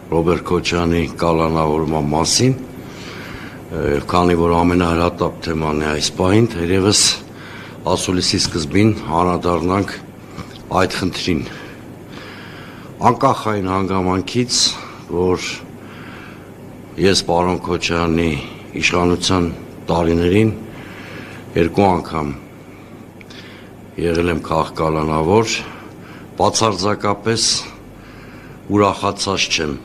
Ռոբերտ Քոչարյանի կալանավորման մասին, քանի որ ամենահրատապ թեման է այս պահին, թերևս ասուլիսի սկզբին անդրադառնանք այդ խնդրին։ Անկախ այն հանգամանքից, որ ես պարոն Քոչարյանի իշխանության տարիներին երկու անգամ եղել եմ քաղաքկալանավոր, բացարձակապես ուրախացած չեմ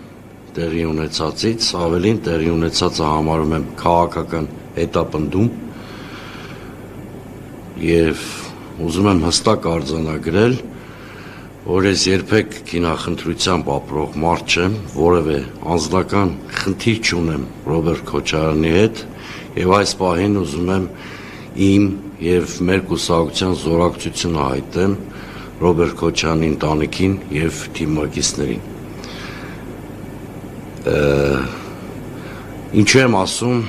տեղի ունեցածից, ավելին տեղի ունեցածը համարում եմ քաղաքական հետապնդում և ուզում եմ հստակ արձանագրել, որ ես երբեք քինախնդրությամբ ապրող մարդ չեմ, որևէ անձնական խնդիր չունեմ Ռոբերտ Քոչարյանի հետ և այս պահին ուզում եմ իմ և մեր կուսակցության զորակցությունը հայտնեմ Ռոբերտ Քոչարյանի ընտանիքին և թիմակիցներին։ Ինչու եմ ասում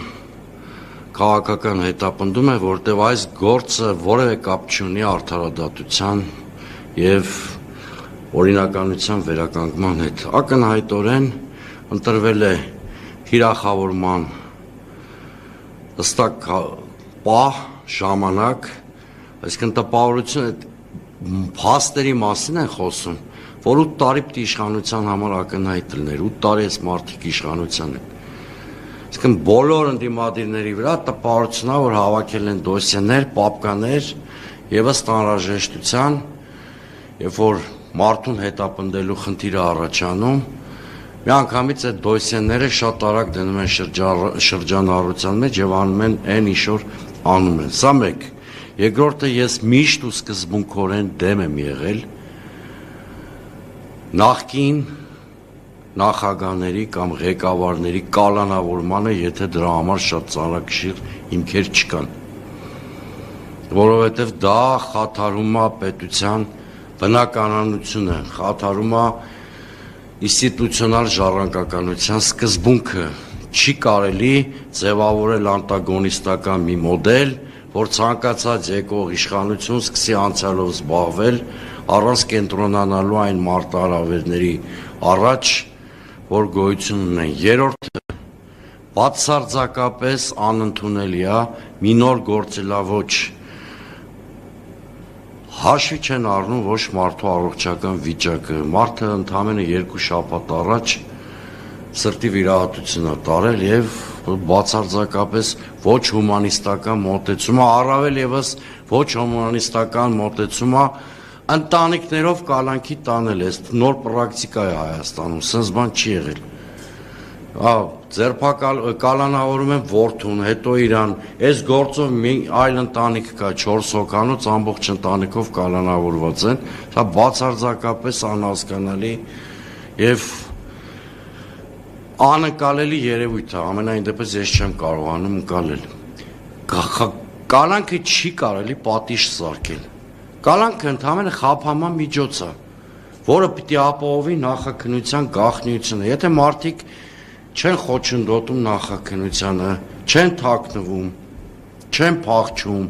քաղաքական հետապնդում է, որտեղ այս գործը որևէ կապ չունի արդարադատության և օրինականության վերականգնման հետ։ Ակնհայտորեն ընտրվել է թիրախավորման հստակ պահ, ժամանակ, այսինքն տպավորությունը փաստերի մասին են խոսում, որ 8 տարի պիտի իշխանության համար ակնհայտ լիներ, 8 տարի այս մարդիկ իշխանության են։ Այսինքն բոլոր ընդդիմադիրների վրա տպավորությունա, որ հավաքել են դոսիեներ, պապկաներ եւ ըստ անհրաժեշտության, երբ որ մարդուն հետապնդելու խնդիրը առաջանում, միանգամից այդ դոսիեները շատ արագ դնում են շրջանառության մեջ եւ անում են այն ինչ որ անում են։ Սա մեկ։ Երկրորդը ես միշտ ու սկզբունքորեն դեմ եմ եղել նախկին նախագահների կամ ղեկավարների կալանավորմանը, եթե դրա համար շատ ծանրակշիռ հիմքեր չկան, որովհետև դա խաթարում է պետության բնականանությունը, խաթարում է ինստիտուցիոնալ ժառանգականության սկզբունքը, չի կարելի ձևավորել անտագոնիստական մի մոդել, որ ցանկացած եկող իշխանություն սկսի անցյալով զբաղվել, առանց կենտրոնանալու այն մարտահրավերների առաջ, որ գոյություն ունեն։ Երրորդը բացարձակապես անընդունելի է մի նոր գործելավոճ հաշվի չեն առնում ոչ մարդու առողջական վիճակը, մարդը ընդամենը 2 շաբաթ առաջ սրտի վիրահատություն է տարել եւ բացարձակապես ոչ հումանիստական մոտեցումը, առավել եւս ոչ հումանիստական մոտեցումը ընտանիքներով կալանքի տանել է, նոր պրակտիկա է Հայաստանում, սենց բան չի եղել։ Կալանավորում են որդուն, հետո իրան, այս գործով մի այլ ընտանիք կա 4 հոգանոց, ամբողջ ընտանիքով կալանավորված են, դա բացարձակապես անհասկանալի եւ անկալելի երևույթ է, ամենայն դեպս ես չեմ կարողանում ընկալել։ Կալանքը չի կարելի պատիժ սարքել։ Կալանքը ընդհանրապես խափանման միջոց է, որը պիտի ապահովի նախաքննության գաղտնիությունը։ Եթե մարդիկ չեն խոչընդոտում նախաքննությանը, չեն թաքնվում, չեն փախչում,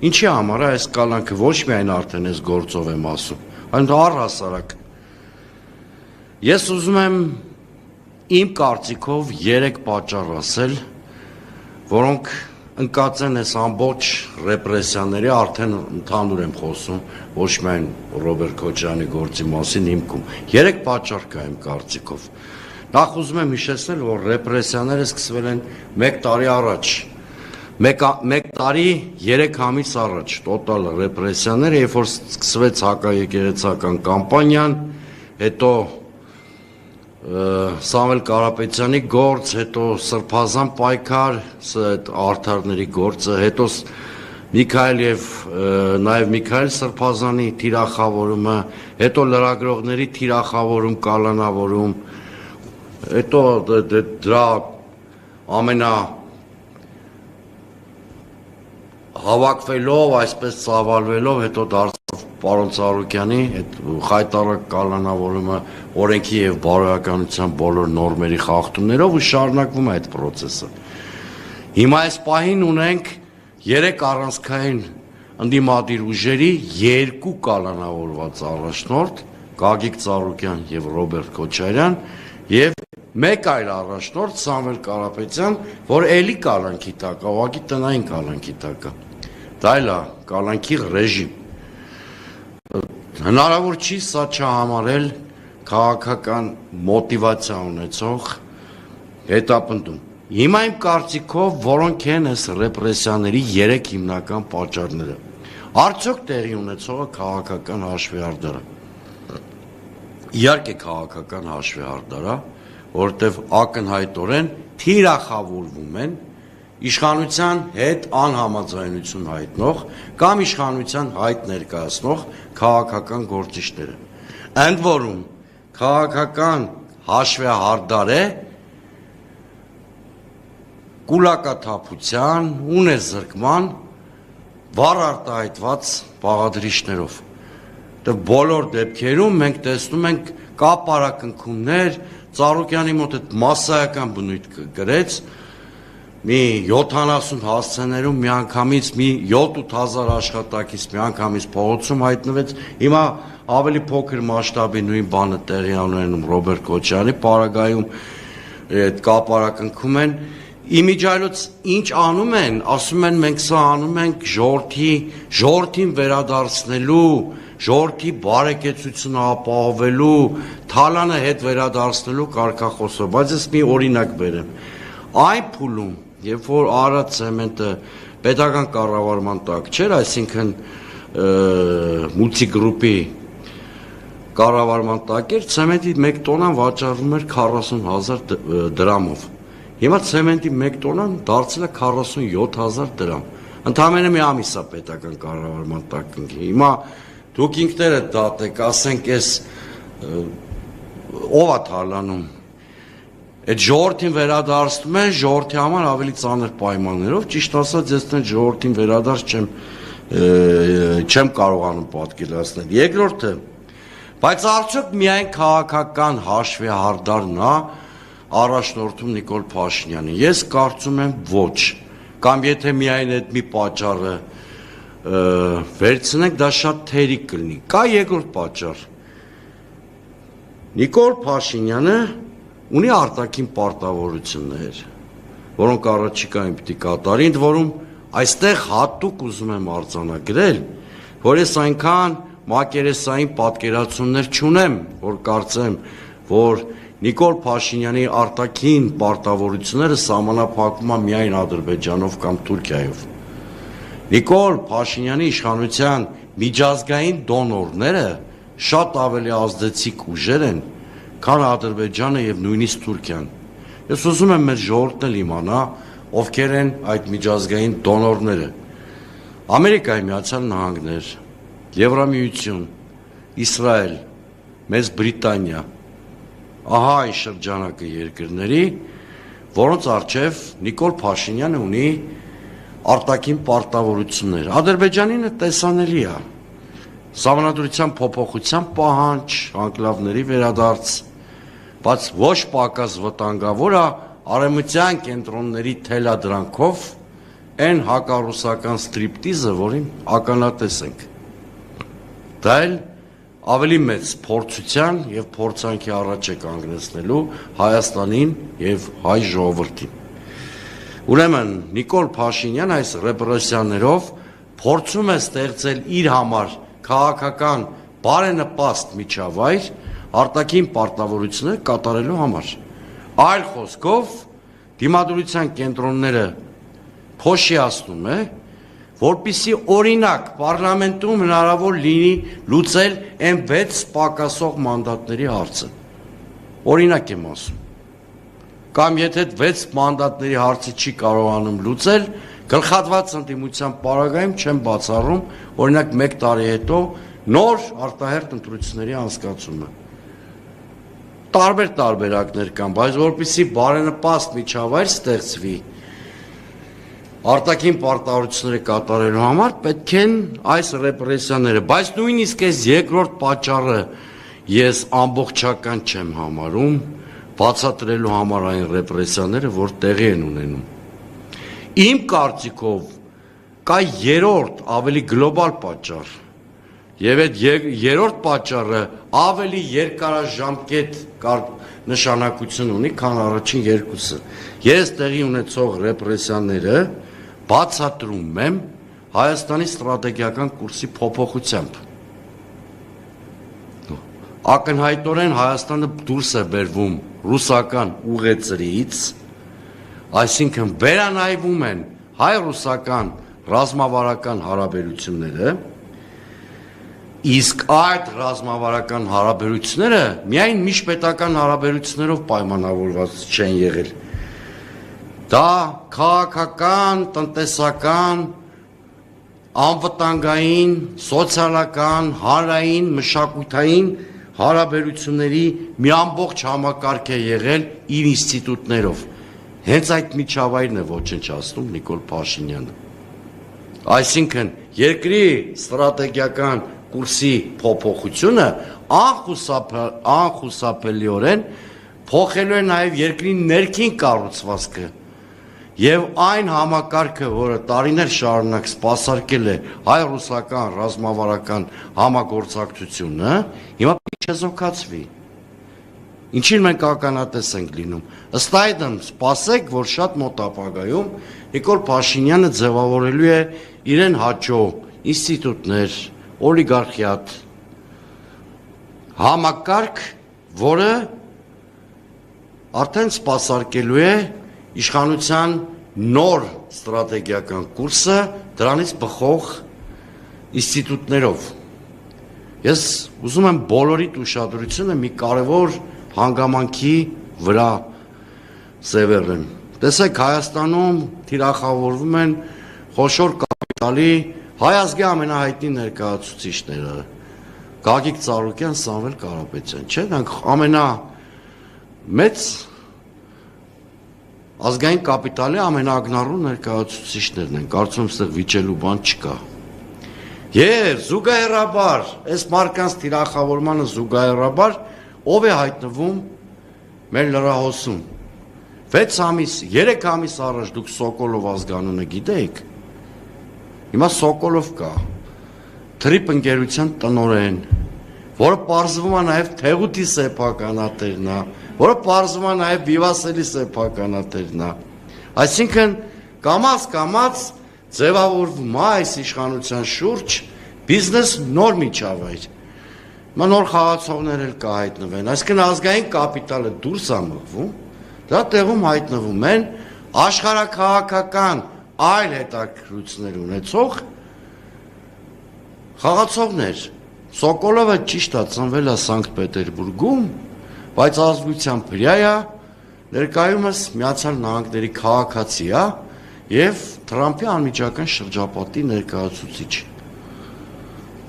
ինչի համար է այս կալանքը, ոչ միայն արդեն այս գործով եմ ասում, այլ առհասարակ։ Ես ուզում եմ իմ կարծիքով 3 պատճառ ասել, որոնք ընկած են այս ամբողջ ռեպրեսիաների, արդեն ընդհանուր եմ խոսում, ոչ միայն Ռոբերտ Քոչարյանի գործի մասին հիմքում։ 3 պատճառ կա իմ կարծիքով։ Նախ ուզում եմ հիշեցնել, որ ռեպրեսիաները սկսվել են 1 տարի առաջ, 1 տարի 3 ամիս առաջ, տոտալ ռեպրեսիաները, երբ որ սկսվեց հակաեկեղեցական կամպանիան, հետո Սամվել Կարապետյանի գործ, հետո Սրբազան պայքար, արդարների գործը, հետո նաև Միքայել Սրբազանի թիրախավորումը, հետո լրագրողների թիրախավորում, կալանավորում, հետո դրա հավաքվելով, այսպես ծավալվելով, հետո դարձավ պարոն Ծառուկյանի այդ խայտառակ կալանավորումը օրենքի եւ բարոյականության բոլոր նորմերի խախտումներով ու շարունակվում է այդ process-ը։ Հիմա այս պահին ունենք 3 առանցքային ընդդիմադիր ուժերի 2 կալանավորված առաջնորդ, Գագիկ Ծառուկյան եւ Ռոբերտ Քոչարյան, եւ մեկ այլ առաջնորդ Սամվել Կարապետյան, որ էլի կալանքի տակ, ուղղակի տնային կալանքի տակ է։ Դա էլ է կալանքի ռեժիմ։ Հնարավոր չի սա չհամարել քաղաքական մոտիվացիա ունեցող հետապնդում։ Հիմա իմ կարծիքով որոնք են այս ռեպրեսիաների 3 հիմնական պատճառները։ Արդյոք տեղի ունեցողը քաղաքական հաշվեհարդար է։ Իհարկե քաղաքական հաշվեհարդար է, որովհետև ակնհայտորեն թիրախավորվում են իշխանության հետ անհամաձայնություն հայտնող կամ իշխանության հայտ ներկայացնող քաղաքական գործիչները։ Ընդ որում քաղաքական հաշվեհարդար է կուլակաթափության, ունեզրկման վառ արտահայտված բաղադրիչներով։ Դե բոլոր դեպքերում մենք տեսնում ենք կապարակնքումներ, Ծառուկյանի մոտ այդ մասսայական բնույթ գրեց, մի 70 հասցեներում միանգամից մի 7-8 հազար աշխատակից միանգամից փողոցում հայտնվեց, հիմա ավելի փոքր մասշտաբի նույն բանը տեղի ունենում Ռոբերտ Քոչարյանի պարագայում այդ կապարակնքում են, իմիջիայլոց ինչ անում են, ասում են մենք սա անում ենք ժողովրդին վերադարձնելու, ժողովրդի բարեկեցությունը ապահովելու, թալանը հետ վերադարձնելու կարգախոսով, բայց ես մի օրինակ բերեմ։ Այն փուլում, երբ որ Արադ ցեմենտը պետական կառավարման տակ չէր, այսինքն մուլտիգրուպի կառավարման տակ էր, ցեմենտի 1 տոննան վաճառվում էր 40,000 դրամով։ Հիմա ցեմենտի 1 տոննան դարձել է 47,000 դրամ։ Ընդամենը մի ամիս է պետական կառավարման տակ ընկի։ Հիմա դուք ինքներդ դատեք, ասենք այս ով է թալանում։ Այդ ժողովրդին վերադարձնում են, ժողովրդի համար ավելի ծանր պայմաններով, ճիշտ ասած ես այդ ժողովրդին վերադարձ չեմ կարողանում պատկերացնել։ Երկրորդը, բայց արդյոք միայն քաղաքական հաշվեհարդարն է առաջնորդում Նիկոլ Փաշինյանը։ Ես կարծում եմ ոչ, կամ եթե միայն այդ մի պատճառը վերցնենք, դա շատ թերիկ կլինի։ Կա երկրորդ պատճառ։ Նիկոլ Փաշինյանը ունի արտաքին պարտավորություններ, որոնք առաջիկայում պիտի կատարի, ընդ որում այստեղ հատուկ ուզում եմ արձանագրել, որ ես այնքան մակերեսային պատկերացումներ չունեմ, որ կարծեմ, որ Նիկոլ Փաշինյանի արտաքին պարտավորությունները սահմանափակվում են միայն Ադրբեջանով կամ Թուրքիայով։ Նիկոլ Փաշինյանի իշխանության միջազգային դոնորները շատ ավելի ազդեցիկ ուժեր են, քան Ադրբեջանը եւ նույնիսկ Թուրքիան։ Ես ուզում եմ մեր ժողովուրդն էլ իմանա, ովքեր են այդ միջազգային դոնորները։ Ամերիկայի Միացյալ Նահանգներ, Եվրամիություն, Իսրայել, Մեծ Բրիտանիա, ահա այն շրջանակը երկրների, որոնց առջև Նիկոլ Փաշինյանը ունի արտաքին պարտավորություններ։ Ադրբեջանինը տեսանելի է։ Սահմանադրության փոփոխության պահանջ, անկլավների վերադարձ, բայց ոչ պակաս վտանգավոր է արևմտյան կենտրոնների թելադրանքով այն հակառուսական ստրիպտիզը, որին ականատես ենք։ Դա էլ ավելի մեծ փորձության եւ փորձանքի առաջ է կանգնեցնելու Հայաստանին եւ հայ ժողովրդին։ Ուրեմն Նիկոլ Փաշինյանը այս ռեպրեսիաներով փորձում է ստեղծել իր համար քաղաքական բարենպաստ միջավայր արտաքին պարտավորություններ կատարելու համար։ Այլ խոսքով դիմադրության կենտրոնները փոշիացնում է, որպիսի օրինակ պարլամենտում հնարավոր լինի լուծել այն 6 պակասող մանդատների հարցը։ Օրինակ եմ ասում։ Կամ եթե 6 մանդատների հարցը չի կարողանում լուծել, գլխատված ընդդիմության պարագայում չեմ բացառում, օրինակ 1 տարի հետո նոր արտահերթ ընտրությունների անցկացումը։ Տարբեր տարբերակներ կան, բայց որպիսի բարենպաստ միջավայր ստեղծվի արտաքին պարտավորությունները կատարելու համար պետք են այս ռեպրեսիաները, բայց նույնիսկ այս երկրորդ պատճառը ես ամբողջական չեմ համարում, բացատրելու համար այն ռեպրեսիաները, որ տեղի են ունենում։ Իմ կարծիքով կա երրորդ ավելի գլոբալ պատճառ, եւ այդ երրորդ պատճառը ավելի երկարաժամկետ նշանակություն ունի, քան առաջին երկուսը։ Ես տեղի ունեցող ռեպրեսիաները բացատրում եմ Հայաստանի ստրատեգիական կուրսի փոփոխությամբ։ Ակնհայտորեն Հայաստանը դուրս է բերվում ռուսական ուղեծրից, այսինքն վերանայվում են հայ-ռուսական ռազմավարական հարաբերությունները, իսկ այդ ռազմավարական հարաբերությունները միայն միջպետական հարաբերություններով պայմանավորված չեն եղել։ Դա քաղաքական, տնտեսական, անվտանգային, սոցիալական, հանրային, մշակութային հարաբերությունների մի ամբողջ համակարգ է եղել իր ինստիտուտներով։ Հենց այդ միջավայրն է ոչնչացնում Նիկոլ Փաշինյանը։ Այսինքն երկրի ստրատեգիական կուրսի փոփոխությունը անխուսափելիորեն փոխելու է նաև երկրի ներքին կառուցվածքը եւ այն համակարգը, որը տարիներ շարունակ սպասարկել է հայ-ռուսական ռազմավարական համագործակցությունը, հիմա պետք է զոհկացվի։ Ինչին մենք ականատես ենք լինում։ Ըստ այդմ սպասեք, որ շատ մոտ ապագայում Նիկոլ Փաշինյանը ձևավորելու է իրեն հաճո ինստիտուտներ, օլիգարխիատ համակարգ, որը արդեն սպասարկելու է իշխանության նոր ստրատեգիական կուրսը դրանից բխող ինստիտուտներով։ Ես ուզում եմ բոլորիդ ուշադրությունը մի կարևոր հանգամանքի վրա սևեռեմ։ Տեսեք, Հայաստանում թիրախավորվում են խոշոր կապիտալի հայ ազգի ամենահայտնի ներկայացուցիչները՝ Գագիկ Ծառուկյան, Սամվել Կարապետյան, չէ՞, նրանք ամենամեծ ազգային կապիտալի ամենաակնառու ներկայացուցիչներն են, կարծում եմ, այստեղ վիճելու բան չկա։ Եվ զուգահեռաբար, այս մարդկանց թիրախավորմանը զուգահեռաբար ով է հայտնվում մեր լրահոսում։ 6 ամիս, 3 ամիս առաջ դուք Սոկոլով ազգանունը գիտեիք։ Հիմա Սոկոլով կա, թրիպ ընկերության տնօրեն, որը պարզվում է նաև Թեղուտի սեփականատերն է, որը պարզվում է նաև Վիվասելի սեփականատերն է։ Այսինքն կամաց ձևավորվում է այս իշխանության շուրջ բիզնես նոր միջավայր։ Հիմա նոր խաղացողներ էլ կհայտնվեն, այսինքն ազգային կապիտալը դուրս է մղվում, դրա տեղում հայտնվում են աշխարհաքաղաքական այլ հետաքրքրություններ ունեցող խաղացողներ։ Սոկոլովը ճիշտ է ծնվել է Սանկտ Պետերբուրգում, բայց ազգությամբ հրեա է, ներկայումս Միացյալ Նահանգների քաղաքացի է եւ Թրամփի անմիջական շրջապատի ներկայացուցիչ։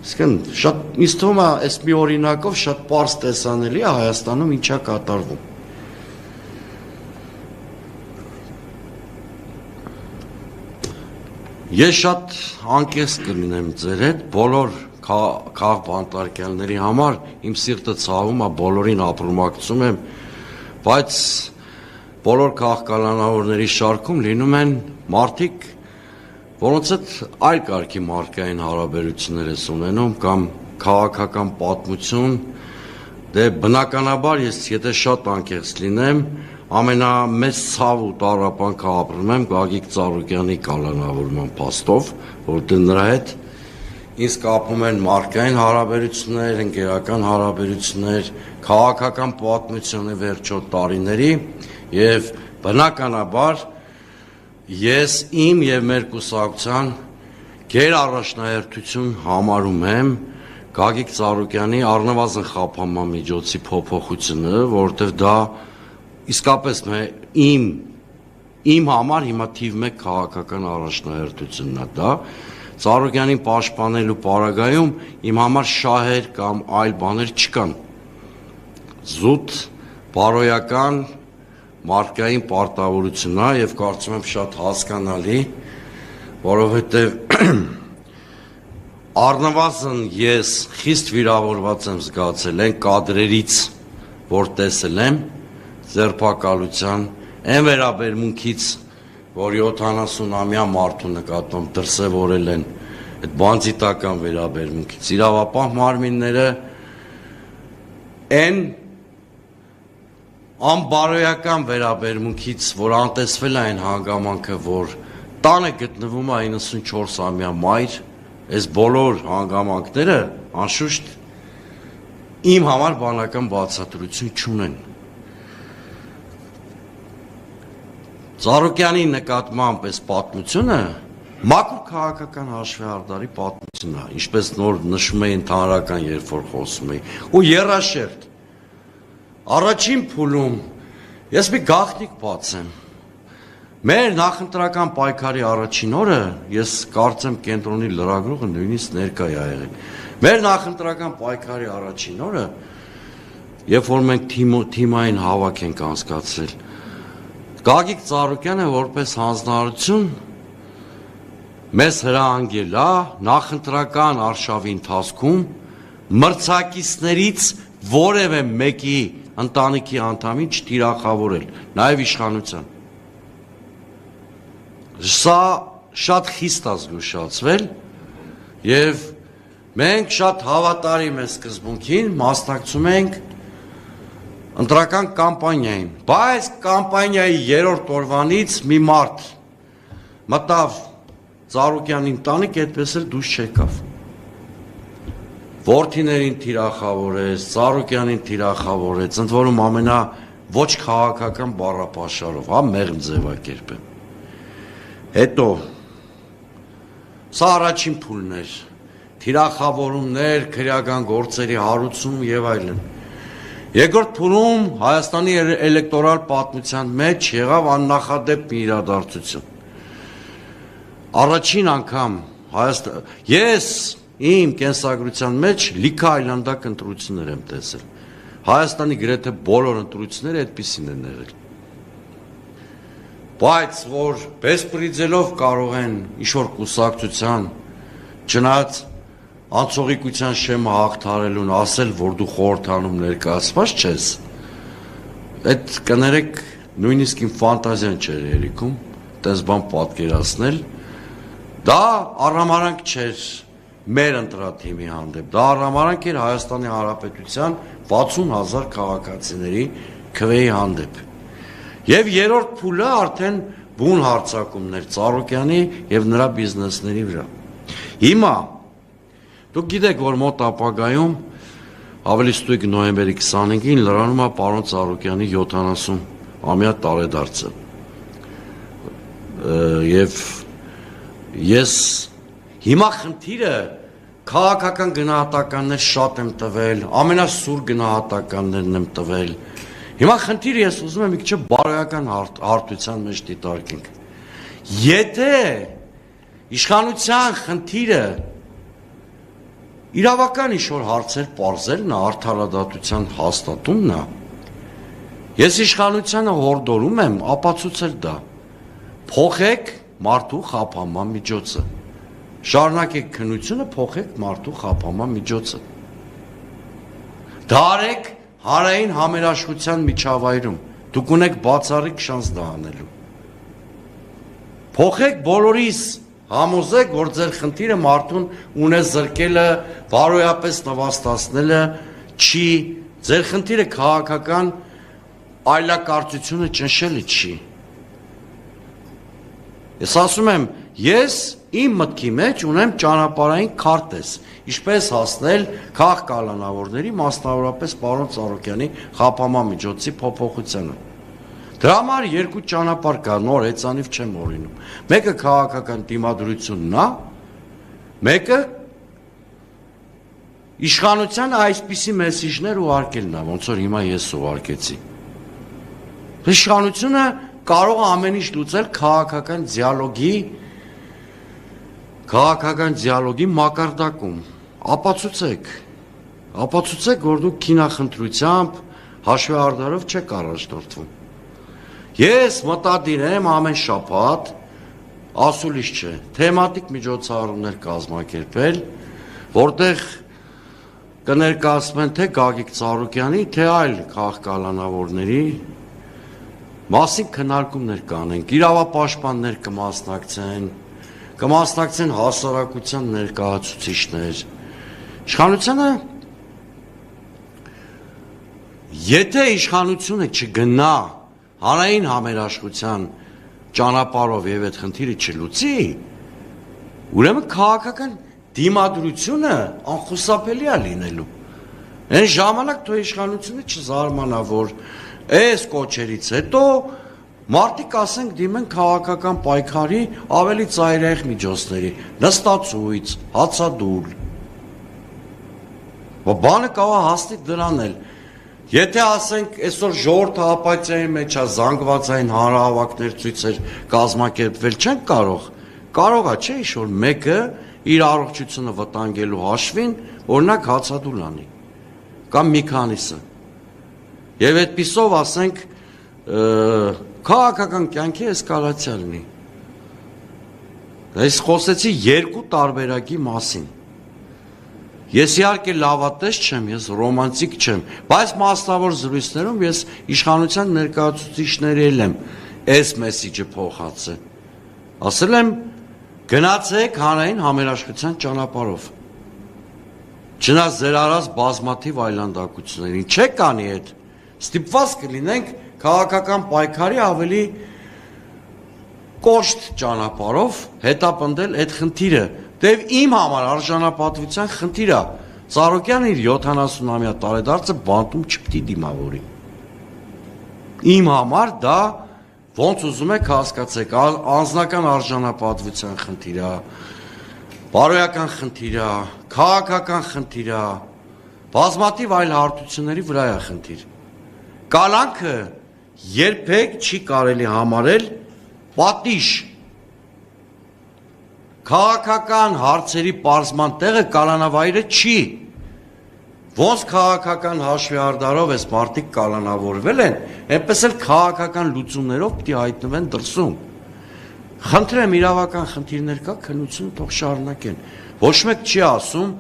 Իսկն շատ ինձ թվում է, այս մի օրինակով շատ պարզ տեսանելի է Հայաստանում ինչա կատարվում։ Ես շատ անկեղծ կլինեմ ձեր հետ, բոլոր քաղբանտարկյալների համար իմ սիրտը ցավում է, բոլորին ապրումակցում եմ, բայց բոլոր քաղաքականավորների շարքում լինում են մարդիկ, որոնց հետ այլ կարգի մարդկային հարաբերություններ ես ունենում կամ քաղաքական պատմություն, դե բնականաբար ես եթե շատ անկեղծ լինեմ, ամենամեծ ցավ ու տառապանքը ապրում եմ Գագիկ Ծառուկյանի կալանավորման փաստով, որտեղ նրա հետ ինձ կապում են մարդկային հարաբերություններ, ընկերական հարաբերություններ, քաղաքական պատմությունը վերջո տարիների եւ բնականաբար ես իմ եւ մեր կուսակցության գերառաջնահերթություն համարում եմ Գագիկ Ծառուկյանի առնվազն խափանման միջոցի փոփոխությունը, որովհետեւ դա իսկապես իմ համար հիմա թիվ 1 քաղաքական առաջնահերթությունն է դա Ծառուկյանին պաշտպանելու պարագայում իմ համար շահեր կամ այլ բաներ չկան զուտ բարոյական մարդկային պարտավորությունն է եւ կարծում եմ շատ հասկանալի որովհետեւ առնվազն ես խիստ վիրավորված եմ զգացել այն կադրերից որ տեսել եմ ձերբակալության այն վերաբերմունքից որ 70-ամյա մարդու նկատմամբ դրսևորել են այդ բանձիտական վերաբերմունքից իրավապահ մարմինները այն անբարոյական վերաբերմունքից, որ անտեսվել է այն հանգամանքը, որ տանը գտնվում է 94-ամյա մայր, այս բոլոր հանգամանքները անշուշտ իմ համար բանական բացատրություն չունեն։ Ծառուկյանի նկատմամբ այս պատմությունը մաքուր քաղաքական հաշվեհարդարի պատմությունն է, ինչպես նոր նշում էի ընդհանրական, երբ որ խոսում էի, ու եռաշերտ։ Առաջին փուլում ես մի գաղտնիք բացեմ։ Մեր նախընտրական պայքարի առաջին օրը, ես կարծեմ կենտրոնի լրագրողը նույնիսկ ներկա է եղել։ Մեր նախընտրական պայքարի առաջին օրը, երբ որ մենք թիմային հավաք ենք անցկացրել, Գագիկ Ծառուկյանը որպես հանձնարարություն մեզ հրահանգել է նախընտրական արշավի ընթացքում մրցակիցներից որևէ մեկի ընտանիքի անդամին չտիրախավորել, նաև իշխանության։ Սա շատ խիստ է զգուշացվել եւ մենք շատ հավատարիմ ենք սկզբունքին, մասնակցում ենք ընտրական կամպանիային, բայց կամպանիայի երրորդ օրվանից մի մարդ մտավ Ծառուկյանի ընտանիք, այդպես էլ դուրս չեկավ։ Որդիներին թիրախավորեց, Ծառուկյանին թիրախավորեց, ընդ որում ամենա ոչ քաղաքական բառապաշարով, հա, մեղմ ձևակերպեմ։ Հետո սա առաջին փուլն էր, թիրախավորումներ, քրեական գործերի հարուցում եւ այլն։ Երկրորդ փուլում Հայաստանի էլեկտորալ պատմության մեջ եղավ աննախադեպ մի իրադարձություն։ Առաջին անգամ ես իմ կենսագրության մեջ լիքը այլանդակ ընտրություններ եմ տեսել։ Հայաստանի գրեթե բոլոր ընտրությունները այդպիսին են եղել։ Բայց որ բեսպրիձելով կարող են ինչ-որ կուսակցության չնայած անցողիկության շեմը հաղթարելուն ասել, որ դու խորհրդանում ներկայացված չես, այդ կներեք նույնիսկ իմ ֆանտազիան չէր երիքում, տես բան պատկերացնել, դա առհամարանք չէր մեր ընտրաթիմի հանդեպ, դա առհամարանք էր Հայաստանի Հանրապետության 60,000 քաղաքացիների քվեի հանդեպ։ Եվ երրորդ փուլը արդեն բուն հարձակումներ Ծառուկյանի եւ նրա բիզնեսների վրա։ Հիմա դուք գիտեք, որ մոտ ապագայում ավելի ստույգ նոյեմբերի 25-ին լրանում է պարոն Ծառուկյանի 70-ամյա տարեդարձը։ Եվ ես հիմա խնդիրը քաղաքական գնահատականներ շատ եմ տվել, ամենասուր գնահատականներն եմ տվել։ Հիմա խնդիրը ես ուզում եմ մի քիչ բարոյական հարթության մեջ դիտարկենք։ Եթե իշխանության խնդիրը իրավական ինչ-որ հարցեր պարզելն է, արդարադատության հաստատումն է, ես իշխանությանը հորդորում եմ ապացուցել դա։ Փոխեք մարդու խափանման միջոցը։ Շարունակեք քննությունը, փոխեք մարդու խափանման միջոցը։ Դարեք հանրային համերաշխության միջավայրում, դուք ունեք բացառիկ շանս դա անելու։ Փոխեք բոլորիս, համոզեք, որ ձեր խնդիրը մարդուն ունես զրկելը, բարոյապես նվաստացնելը չի, ձեր խնդիրը քաղաքական այլակարծությունը ճնշելը չի։ Ես ասում եմ, ես իմ մտքի մեջ ունեմ ճանապարհային քարտեզ, ինչպես հասնել քաղաքականավորների, մասնավորապես պարոն Ծառուկյանի խափանման միջոցի փոփոխությանը։ Դրա համար երկու ճանապարհ կա, նոր հեծանիվ չեմ օրինում։ Մեկը քաղաքական դիմադրությունն է, մեկը իշխանությանը այսպիսի մեսիջներ ուղարկելն է, ոնց որ հիմա ես ուղարկեցի։ Իշխանությունը կարող է ամեն ինչ լուծել քաղաքական դիալոգի մակարդակում, ապացուցեք, որ դուք քինախնդրությամբ, հաշվեհարդարով չեք առաջնորդվում։ Ես մտադիր եմ ամեն շաբաթ, ասուլիս չէ, թեմատիկ միջոցառումներ կազմակերպել, որտեղ կներկայացվեն թե Գագիկ Ծառուկյանի, թե այլ քաղաքականավորների մասին քննարկումներ կանենք, իրավապաշտպաններ կմասնակցեն հասարակության ներկայացուցիչներ։ Իշխանությանը Եթե իշխանությունը չգնա հանրային համերաշխության ճանապարհով եւ այդ խնդիրը չլուծի, ուրեմն քաղաքական դիմադրությունը անխուսափելի է լինելու։ Այն ժամանակ թող իշխանությունը չզարմանա, որ այս կոչերից հետո մարդիկ ասենք դիմեն քաղաքական պայքարի ավելի ծայրահեղ միջոցների, նստածույց, հացադուլ։ Բանը կարող հասնի դրան էլ։ Եթե ասենք այսօր ժողովրդը ապաթիայի մեջ է, զանգվածային հանրահավաքներ ցույցեր կազմակերպվել չեն կարող է, չէ՞, ինչ-որ մեկը իր առողջությունը վտանգելու հաշվին օրինակ հացադուլ անի կամ մի քանիսը։ Եվ այդպիսով ասենք քաղաքական կյանքի էսկալացիա լինի։ Ես խոսեցի երկու տարբերակի մասին։ Ես իհարկե լավատես չեմ, ես ռոմանտիկ չեմ, բայց մասնավոր զրույցներում ես իշխանության ներկայացուցիչների եմ այս մեսիջը փոխացել։ Ասել եմ գնացեք հանրային համերաշխության ճանապարհով։ Չնայած ձեր արած բազմաթիվ այլանդակություններին չեք կանի այդ, ստիպված կլինենք քաղաքական պայքարի ավելի կոշտ ճանապարհով հետապնդել այդ խնդիրը։ Դեւ իմ համար արժանապատվության խնդիր է։ Ծառուկյանը իր 70-ամյա տարեդարձը բանտում չպիտի դիմավորի։ Իմ համար դա ոնց ուզում եք հասկացեք, անձնական արժանապատվության խնդիր է, բարոյական խնդիր է, քաղաքական խնդիր է, բազմաթիվ այլ հարթությունների վրա է խնդիր։ Կալանքը երբեք չի կարելի համարել պատիժ։ Քաղաքական հարցերի պարզման տեղը կալանավայրը չի։ Ոնց քաղաքական հաշվեհարդարով այս մարդիկ կալանավորվել են, այնպես էլ քաղաքական լուծումներով պիտի հայտնվեն դրսում։ Խնդրեմ իրավական խնդիրներ կա, քննությունը թող շարունակեն։ Ոչ մեկ չի ասում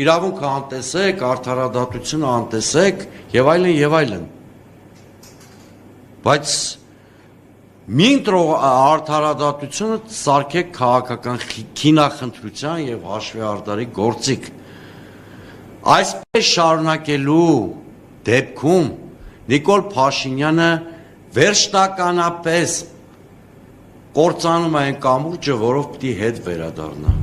իրավունքը անտեսեք, արդարադատությունը անտեսեք եւ այլն եւ այլն։ Բայց Մինտրո արդարադատությունը սարքեք քաղաքական քինախնդրության եւ հաշվեհարդարի գործիք։ Այսպես շարունակելու դեպքում Նիկոլ Փաշինյանը վերջնականապես կործանում է այն կամուրջը, որով պիտի հետ վերադառնա։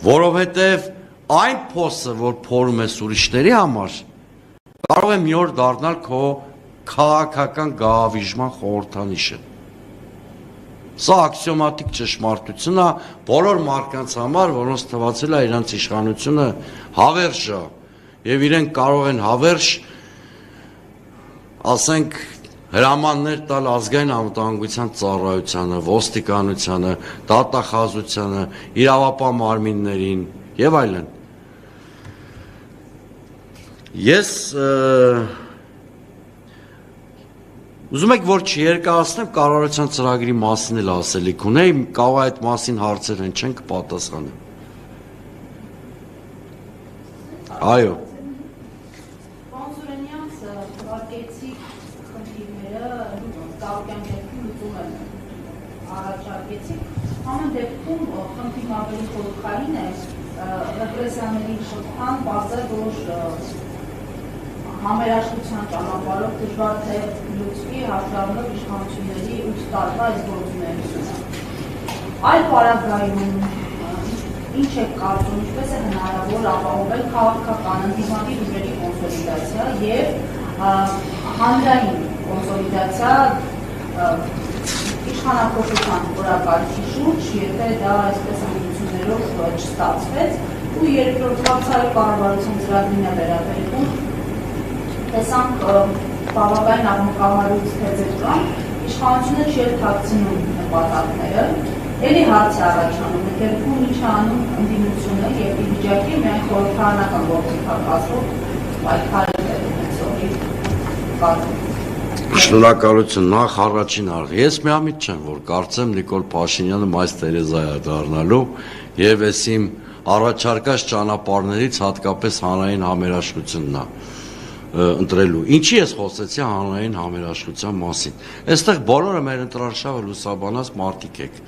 Որովհետեւ այն փոսը, որ փորում ես ուրիշների համար, կարող է մի օր դառնալ քո քաղաքական գահավիժման խորհրդանիշը։ Սա աքսիոմատիկ ճշմարտություն է բոլոր մարդկանց համար, որոնց թվացել է իրենց իշխանությունը հավերժ է, եւ իրենք կարող են հավերժ, ասենք, հրամաններ տալ ազգային անվտանգության ծառայությանը, ոստիկանությանը, դատախազությանը, իրավապահ մարմիններին եւ այլն։ Ես ուզում եք որ չերկարացնեմ կառավարության ծրագրի մասին էլ ասելիք ունեի, կարող է այդ մասին հարցեր են չենք պատասխանել։ Այո։ Պարոն թվարկեցի խնդիրները կառավարության դեպքում լուծում են առաջարկեցի։ Ամեն դեպքում խնդիրն ավելի խորհրդային է ռեպրեսիաների շփման բացել որոշ համերաշխության ճանապարհով դժվար թե լուծվի հաշվառելով իշխանությունների 8 տարվա այս գործունեությունը։ Այլ պարագայում ինչ է կարծում, ինչպես է հնարավոր ապահովել քաղաքական ընդդիմադիր ուժերի կոնսոլիդացիա եւ հանրային կոնսոլիդացիա իշխանապողության օրակարգի շուրջ, եթե դա այսպես ընդդիմություններով չստացվեց, ու երկրորդ հարցը կառավարության ծրագրին է վերաբերվում տեսանք բավական աղմկահարույց թեզերում, իշխանությունը չի թաքցնում նպատակները, էլի հարց է առաջանում, դեպքում ինչ է անում ընդդիմությունը եւ ի վիճակի միայն խորհրդարանական գործիքակազմով պայքարել է ունեցողի կազմում։ Շնորհակալություն, նախ առաջին հարց։ Ես միամիտ չեմ, որ կարծեմ Նիկոլ Փաշինյանը Մայր Թերեզա է դառնալու եւ այս իմ առաջարկած ճանապարհներից հատկապես հանրային համերաշխությունն է։ ընտրելու։ Ինչի ես խոսեցի հանրային համերաշխության մասին։ Այստեղ բոլորը մեր ընտրարշավը լուսաբանած մարդիկ եք։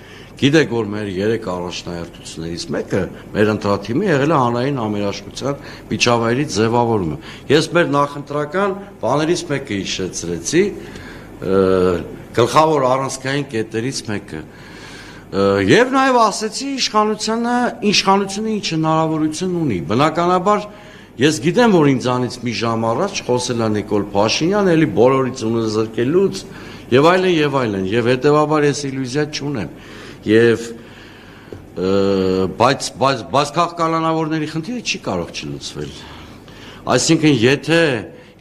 Գիտեք, որ մեր 3 առաջնահերթություններից մեկը մեր ընտրաթիմի եղել է հանրային համերաշխության միջավայրի ձևավորումը։ Ես մեր նախընտրական բաներից մեկը հիշեցրեցի, գլխավոր առանցքային կետերից մեկը։ Եվ նաև ասեցի իշխանությունը ինչ հնարավորություն ունի։ Բնականաբար ես գիտեմ, որ ինձանից մի ժամ առաջ խոսել է Նիկոլ Փաշինյան, էլի բոլորից ունը զրկելուց եւ այլն, եւ հետեւաբար ես իլյուզիա չունեմ։ Եվ բայց քաղաքականավորների խնդիրը չի կարող չլուծվել։ Այսինքն, եթե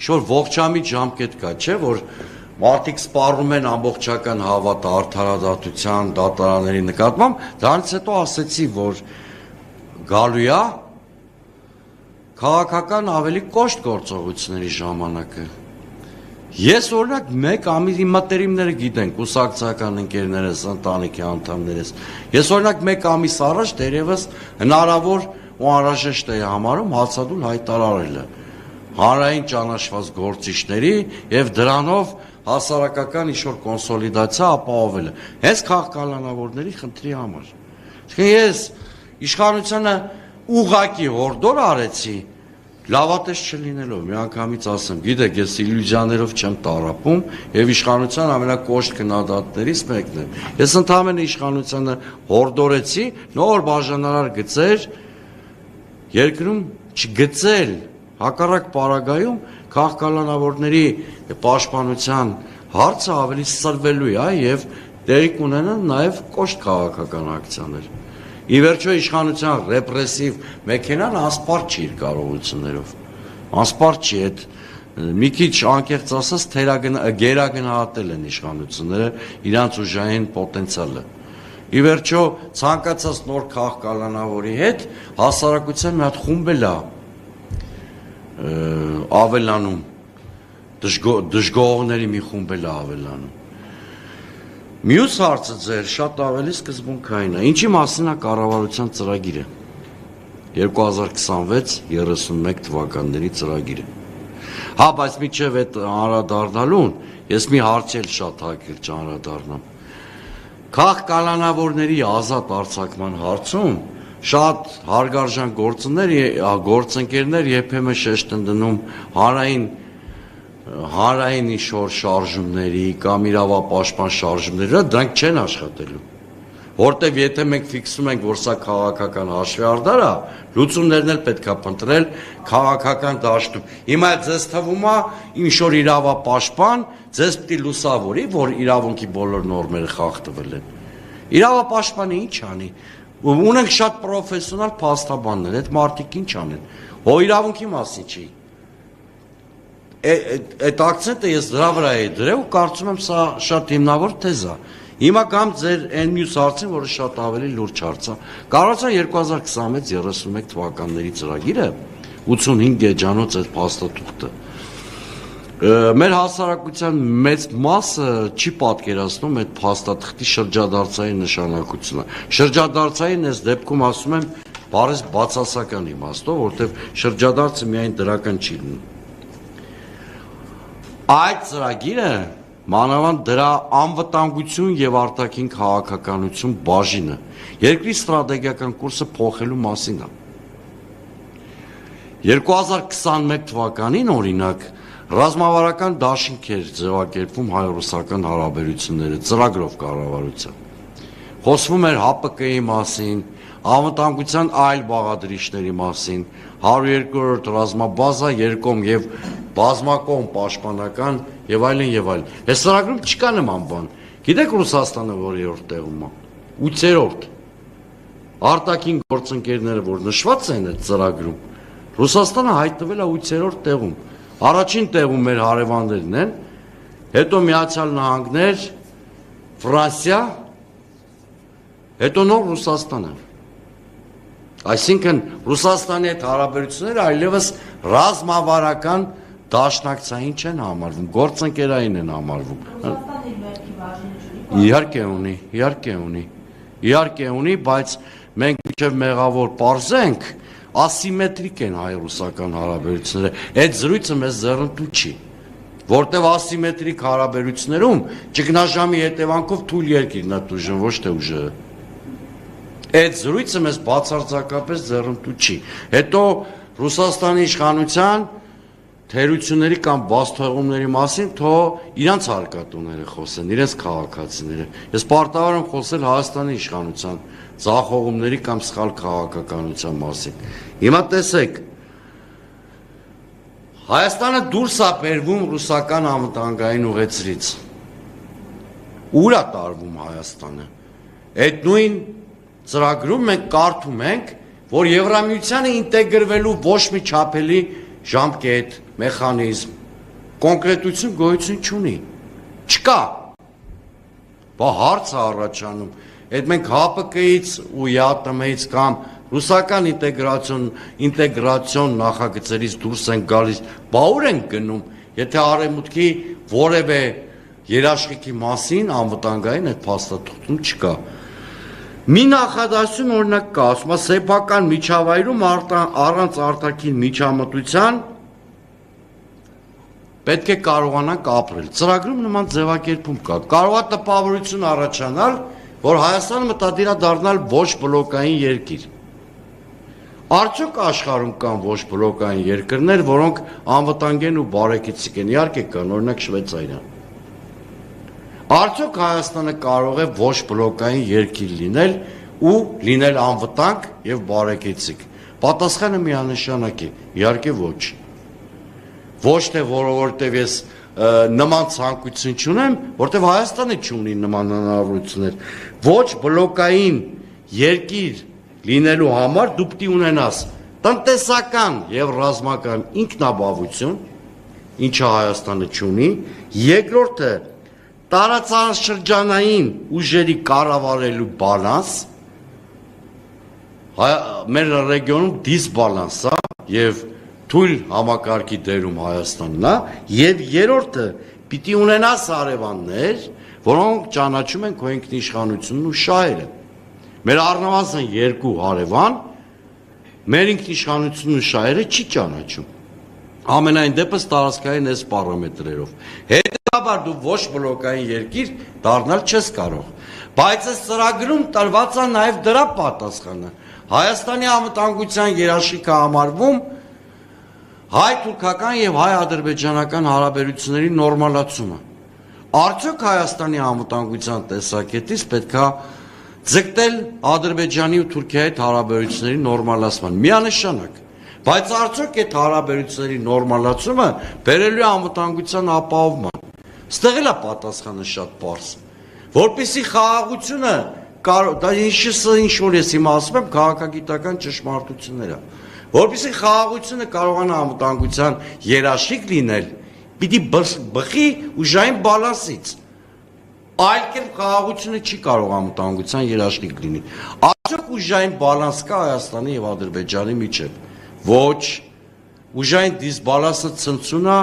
ինչ-որ ողջամիտ ժամկետ կա, չէ, որ մարդիկ սպառում են ամբողջական հավատը արդարադատության դատարանների նկատմամբ, դրանից հետո ասեցի, որ գալու է քաղաքական ավելի կոշտ գործողությունների ժամանակը։ Ես օրինակ մեկ ամիս իմ մտերիմները գիտեն, կուսակցական ընկերներս, ընտանիքի անդամներս։ Ես օրինակ մեկ ամիս առաջ դերևս հնարավոր ու անհրաժեշտ է համարում հացադուլ հայտարարելը հանրային ճանաչված գործիչների եւ դրանով հասարակական ինչ-որ կոնսոլիդացիա ապահովելը։ Հենց քաղաքականավորների խնդրի համար։ Իսկ ես իշխանությունը ուղղակի հորդոր արեցի, լավատես չլինելով, միանգամից ասեմ, գիտեք, ես իլյուզիաներով չեմ տառապում եւ իշխանության ամենակոշտ քննադատներից մեկն եմ։ Ես ընդհանրապես իշխանությանը հորդորեցի նոր բաժանարար գծեր երկրում չգծել, հակառակ պարագայում քաղաքականավորների պաշտպանության հարցը ավելի սրվելու է եւ տեղի կունենան նաեւ կոշտ քաղաքական ակցիաներ։ Ի վերջո իշխանության ռեպրեսիվ մեքենան անսպառ չի իր կարողություններով։ Անսպառ չի, այդ մի քիչ անկեղծ ասած գերագնահատել են իշխանությունները իրանց ուժային պոտենցիալը։ Ի վերջո ցանկացած նոր քաղաքականավորի հետ հասարակության մի հատ խումբ էլ է ավելանում, դժգոհողների մի խումբ էլ է ավելանում։ Մյուս հարցը ձեր շատ ավելի սկզբունքային է։ Ինչի մասին է կառավարության ծրագիրը 2026-31 թվականների ծրագիրը։ Հա, բայց միջև այդ անդրադառնալուն ես մի հարցի էլ շատ հակիրճ անդրադառնամ։ Քաղաքականավորների ազատ արձակման հարցում շատ հարգարժան գործընկերներ երբեմն շեշտ են դնում հանրային ինչ-որ շարժումների կամ իրավապաշտպան շարժումների, դրանք չեն աշխատելու։ Որտեվ եթե մենք ֆիքսում ենք, որ սա քաղաքական հաշվեհարդար է, լուծումներն էլ պետք է փնտրել քաղաքական դաշտում։ Հիմա ձեզ թվում է ինչ-որ իրավապաշտպան, ձեզ պիտի լուսավորի, որ իրավունքի բոլոր նորմերը խախտվել են։ Իրավապաշտպանը ինչ անի։ Ունենք շատ պրոֆեսիոնալ փաստաբաններ, այդ մարդիկ ինչ անեն։ Հո իրավունքի մասին չի։ Այդ ակցենտը ես դրա վրա էի դրել ու կարծում եմ սա շատ հիմնավոր թեզ է։ Հիմա կամ ձեր այն մյուս հարցին, որը շատ ավելի լուրջ հարց է։ Կառավարության 2026-31 թվականների ծրագիրը 85 էջանոց այդ փաստաթուղթը մեր հասարակության մեծ մասը չի պատկերացնում այդ փաստաթղթի շրջադարձային նշանակությունը։ Շրջադարձային այս դեպքում ասում եմ բառից բացասական իմաստով, որովհետև շրջադարձը միայն դրական չի լինում։ Այդ ծրագիրը մանավանդ դրա անվտանգություն եւ արտաքին քաղաքականություն բաժինը երկրի ստրատեգիական կուրսը փոխելու մասին է։ 2021 թվականին օրինակ ռազմավարական դաշինք էր ձևակերպվում հայ-ռուսական հարաբերությունները ծրագրով կառավարության։ Խոսվում էր ՀԱՊԿ-ի մասին, անվտանգության այլ բաղադրիչների մասին, 102-րդ ռազմաբազա, երկկողմ եւ բազմակողմ պաշտպանական եւ այլն եւ այլն։ Այս ծրագրում չկա նման բան։ Գիտեք Ռուսաստանը որերորդ տեղում է։ 8-րդ։ Արտաքին գործընկերները, որ նշված են այդ ծրագրում, Ռուսաստանը հայտնվել է 8-րդ տեղում։ Առաջին տեղում մեր հարևաններն են, հետո Միացյալ Նահանգներ, Ֆրանսիա, հետո նոր Ռուսաստանը։ Այսինքն Ռուսաստանի հետ հարաբերությունները այլևս ռազմավարական դաշնակցային չեն համարվում, գործընկերային են համարվում։ Ռուսաստանը իր մեղքի բաժինը չունի։ Իհարկե ունի, բայց մենք մինչև մեղավոր պարզենք, ասիմետրիկ են հայ-ռուսական հարաբերությունները։ Այդ զրույցը մեզ ձեռնտու չի, որտեղ ասիմետրիկ հարաբերություններում ճգնաժամի հետևանքով թույլ երկիրն է տուժում, ոչ թե ուժը։ Այդ զրույցը մեզ բացարձակապես ձեռնտու չի։ Հետո Ռուսաստանի իշխանության թերությունների կամ բացթողումների մասին թող իրանց հարկատուները խոսեն, իրենց քաղաքացիները։ Ես պարտավոր եմ խոսել Հայաստանի իշխանության ձախողումների կամ սխալ քաղաքականության մասին։ Հիմա տեսեք, Հայաստանը դուրս է բերվում ռուսական անվտանգային ուղեցրից։ Ուր է տարվում Հայաստանը։ Այդ նույն ծրագրում մենք կարդում ենք, որ Եվրամիությանը ինտեգրվելու ոչ մի չափելի ժամկետ, մեխանիզմ, կոնկրետություն գոյություն չունի, չկա, բա հարց է առաջանում, այդ մենք ՀԱՊԿ-ից ու ԵԱՏՄ-ից կամ ռուսական ինտեգրացիոն նախագծերից դուրս են գալիս, բա ուր են գնում, եթե արևմուտքի որևէ երաշխիքի մասին անվտանգային այդ փաստաթղթում չկա։ Մի նախադասություն օրինակ կա, ասում է սեփական միջավայրում առանց արտաքին միջամտության պետք է կարողանանք ապրել։ Ծրագրում նման ձևակերպում կա։ Կարող է տպավորություն առաջանալ, որ Հայաստանը մտադիր է դառնալ ոչ բլոկային երկիր։ Արդյոք աշխարհում կան ոչ բլոկային երկրներ, որոնք անվտանգ են ու բարեկեցիկ են, իհարկե կան, օրինակ Շվեյցարիան։ Արդյոք Հայաստանը կարող է ոչ բլոկային երկիր լինել ու լինել անվտանգ եւ բարեկեցիկ։ Պատասխանը միանշանակ է, իհարկե ոչ։ Ոչ թե որովհետեւ ես նման ցանկություն չունեմ, որտեվ Հայաստանը չունի նման հնարավորություններ։ Ոչ բլոկային երկիր լինելու համար դու պետք է ունենաս տնտեսական եւ ռազմական ինքնաբավություն, ինչը Հայաստանը չունի, երկրորդը տարածաշրջանային ուժերի կառավարելու բալանս, մեր ռեգիոնում դիսբալանս է եւ թույլ համակարգի դերում Հայաստանն է, եւ երրորդը պիտի ունենաս հարևաններ, որոնք ճանաչում են քո ինքնիշխանությունն ու շահերը։ Մեր առնվազն երկու հարևան մեր ինքնիշխանությունն ու շահերը չի ճանաչում։ Ամենայն դեպս տարածքային այս պարամետրերով։ Հետևաբար դու ոչ բլոկային երկիր դառնալ չես կարող։ Բայց այս ծրագրում տրված է նաև դրա պատասխանը։ Հայաստանի անվտանգության երաշխիքը համարվում հայ-թուրքական եւ հայ-ադրբեջանական հարաբերությունների նորմալացումը։ Արդյոք Հայաստանի անվտանգության տեսակետից պետքա ձգտել Ադրբեջանի ու Թուրքիայի հետ հարաբերությունների նորմալացման։ Միանշանակ։ Բայց արդյոք այդ հարաբերությունների նորմալացումը բերելու է անվտանգության ապահովման։ Ստեղ էլ է պատասխանը շատ պարզ։ Որպեսզի խաղաղությունը դա ինչ որ ես հիմա ասում եմ քաղաքագիտական ճշմարտություններ է։ Որպեսզի խաղաղությունը կարողանա անվտանգության երաշխիք լինել, պիտի բխի ուժային բալանսից։ Այլ կերպ խաղաղությունը չի կարող անվտանգության երաշխիք լինի։ Արդյոք ուժային բալանս կա Հայաստանի եւ Ադրբեջանի միջեւ։ Ոչ, ուժային դիսբալանսը ցնցուն է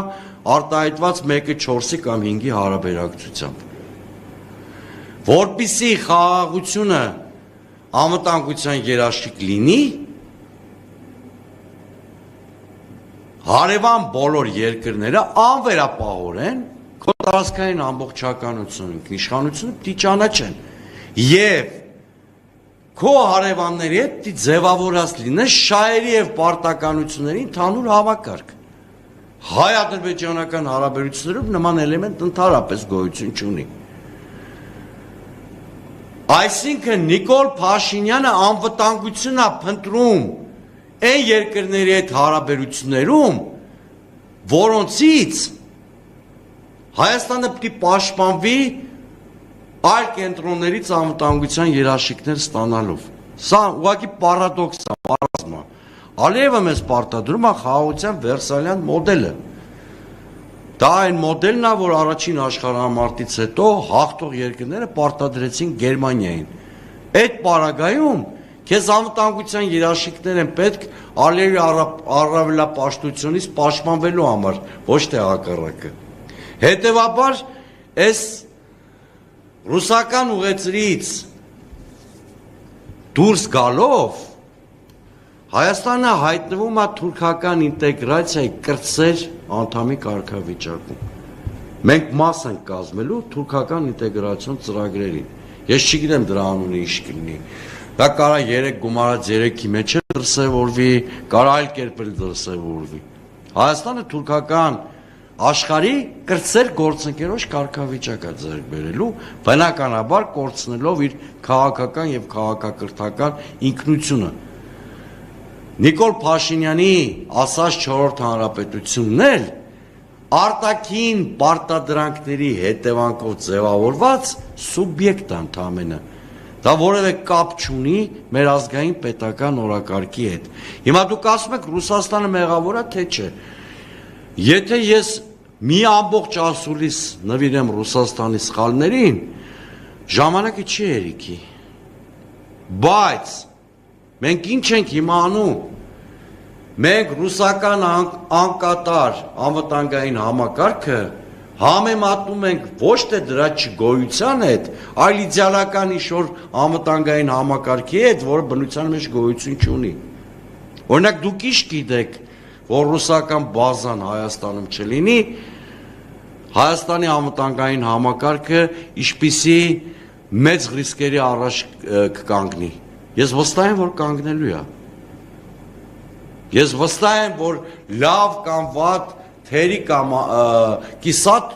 արտահայտված 1-4-ի կամ 5-ի հարաբերակցությամբ։ Որպեսզի խաղաղությունը անվտանգության երաշխիք լինի, հարևան բոլոր երկրները անվերապահորեն քո տարածքային ամբողջականությունը, ինքնիշխանությունը պիտի ճանաչեն եւ քո հարևանների հետ պիտի ձևավորած լինես շահերի եւ պարտականությունների ընդհանուր համակարգ։ Հայ-ադրբեջանական հարաբերություններում նման էլեմենտ ընդհանրապես գոյություն չունի։ Այսինքն Նիկոլ Փաշինյանը անվտանգություն է փնտրում այն երկրների հետ հարաբերություններում, որոնցից Հայաստանը պիտի պաշտպանվի այլ կենտրոններից անվտանգության երաշխիքներ ստանալով։ Սա ուղղակի պարադոքս է, մարզմ է։ Ալիևը մեզ պարտադրում է խաղաղության վերսալյան մոդելը։ Դա այն մոդելն է, որ առաջին աշխարհամարտից հետո հաղթող երկրները պարտադրեցին Գերմանիային։ Այդ պարագայում քեզ անվտանգության երաշխիքներ են պետք Ալիևի առավելապաշտությունից պաշտպանվելու համար, ոչ թե հակառակը։ Հետևաբար, այս ռուսական ուղեցրից դուրս գալով Հայաստանը հայտնվում է թուրքական ինտեգրացիայի կրտսեր անդամի կարգավիճակում։ Մենք մաս ենք կազմելու թուրքական ինտեգրացիոն ծրագրերին։ Ես չգիտեմ դրա անունը ինչ կլինի։ Դա կարա 3 գումարած 3-ի մեջ դրսևորվի, կարա այլ կերպ դրսևորվի։ Հայաստանը թուրքական աշխարհի կրտսեր գործընկերոջ կարգավիճակ է ձեռք բերելու, բնականաբար կորցնելով իր քաղաքական եւ քաղաքակրթական ինքնությունը։ Նիկոլ Փաշինյանի ասած 4-րդ հանրապետությունն էլ արտաքին պարտադրանքների հետևանքով ձևավորված սուբյեկտ ընդամենը։ Դա որևէ կապ չունի մեր ազգային պետական օրակարգի հետ։ Հիմա դուք ասում եք Ռուսաստանը մեղավոր է, թե չէ։ Եթե ես մի ամբողջ ասուլիս նվիրեմ Ռուսաստանի սխալներին, ժամանակը չի երիքի։ Բայց մենք ինչ ենք հիմա անում։ Մենք ռուսական անկատար անվտանգային համակարգը համեմատում ենք ոչ թե դրա չգոյության հետ, այլ իդեալական ինչ-որ անվտանգային համակարգի հետ, որը բնության մեջ գոյություն չունի։ Օրինակ դուք ինչ գիտեք, որ ռուսական բազան Հայաստանում չլինի, Հայաստանի անվտանգային համակարգը ինչպիսի մեծ ռիսկերի առաջ կկանգնի։ Ես վստահ եմ, որ կանգնելու է։ Ես վստահ եմ, որ լավ կամ վատ, թերի կամ կիսատ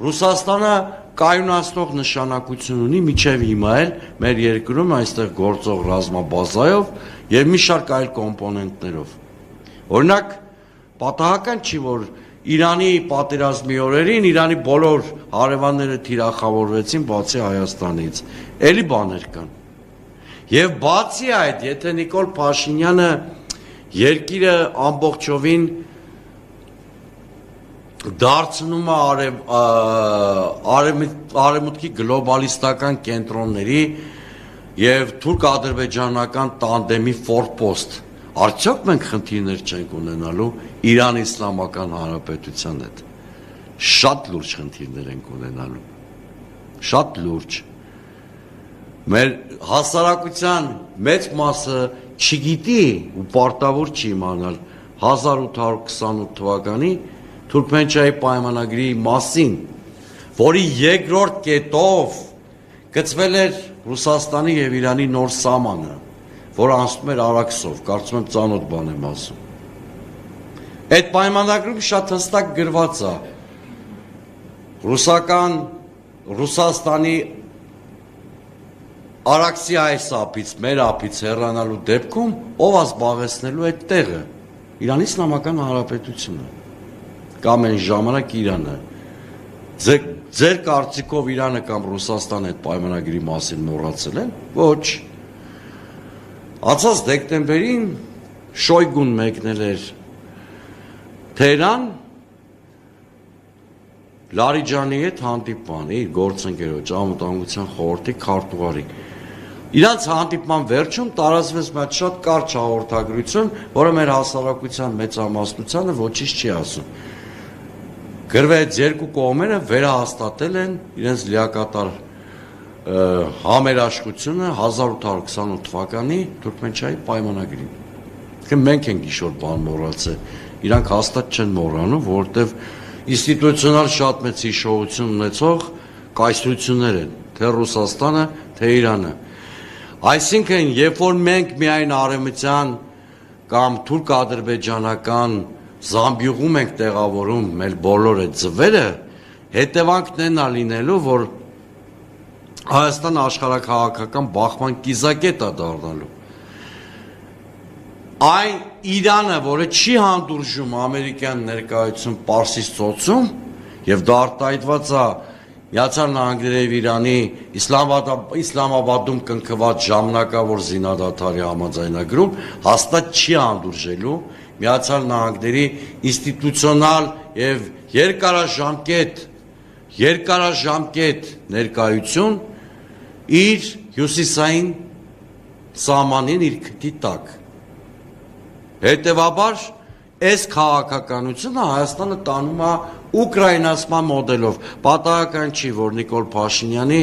Ռուսաստանը կայունացնող նշանակություն ունի միջև հիմա էլ մեր երկրում այստեղ գործող ռազմաբազայով եւ մի շարք այլ կոմպոնենտներով։ Օրինակ, պատահական չի, որ Իրանի պատերազմի օրերին Իրանի բոլոր հարևանները թիրախավորվեցին բացի Հայաստանից։ Էլի բաներ կան։ Եվ բացի այդ, եթե Նիկոլ Փաշինյանը երկիրը ամբողջովին դարձնում է արևմուտքի գլոբալիստական կենտրոնների եւ թուրք-ադրբեջանական տանդեմի ֆորպոստ, արդյոք մենք խնդիրներ չենք ունենալու Իրան Իսլամական Հանրապետության հետ։ Շատ լուրջ խնդիրներ ենք ունենալու։ Շատ լուրջ։ Մեր հասարակության մեծ մասը չգիտի ու պարտավոր չի իմանալ 1828 թվականի Թուրքմենչայի պայմանագրի մասին, որի երկրորդ կետով գծվել էր Ռուսաստանի եւ Իրանի նոր սահմանը, որը անցնում էր Արաքսով, կարծում եմ ծանոթ բան եմ ասում։ Այդ պայմանագրում շատ հստակ գրված է Ռուսաստանի Արաքսի այս ափից, մեր ափից հեռանալու դեպքում ով է զբաղեցնելու այդ տեղը։ Իրանի Իսլամական Հանրապետությունը կամ այն ժամանակ Իրանը։ Ձեր կարծիքով Իրանը կամ Ռուսաստանը այդ պայմանագրի մասին մոռացել են։ Ոչ։ Անցած դեկտեմբերին Շոյգուն մեկնել էր Թեհրան Լարիջանի հետ հանդիպման, իր գործընկերոջ անվտանգության խորհրդի քարտուղարի։ Իրանց հանդիպման վերջում տարածվեց մի շատ կարճ հաղորդագրություն, որը մեր հասարակության մեծամասնությանը ոչինչ չի ասում։ Գրվեց երկու կողմերը վերահաստատել են իրենց լիակատար համերաշխությունը 1828 թվականի Թուրքմենչայի պայմանագրին։ Մենք ենք ինչ-որ բան մոռացել, իրանք հաստատ չեն մոռանում, որովհետև ինստիտուցիոնալ շատ մեծ հիշողություն ունեցող կայսրություններ են, թե Ռուսաստանը, թե Իրանը։ Այսինքն, երբ որ մենք միայն արևմտյան կամ թուրք-ադրբեջանական զամբյուղում ենք տեղավորում մեր բոլոր այդ ձվերը, հետևանքն են լինելու, որ Հայաստանը աշխարհաքաղաքական բախման կիզակետ է դառնալու։ Այն Իրանը, որը չի հանդուրժում ամերիկյան ներկայություն Պարսից ծոցում, եւ դա արտահայտված է Միացյալ Նահանգների եւ Իրանի Իսլամաբադում կնքված ժամանակավոր զինադադարի համաձայնագրում, հաստատ չի հանդուրժելու Միացյալ Նահանգների ինստիտուցիոնալ եւ երկարաժամկետ ներկայություն իր հյուսիսային սահմանին իր քթի տակ։ Հետևաբար այս քաղաքականությունը Հայաստանը տանում է ուկրաինացման մոդելով։ Պատահական չի, որ Նիկոլ Փաշինյանի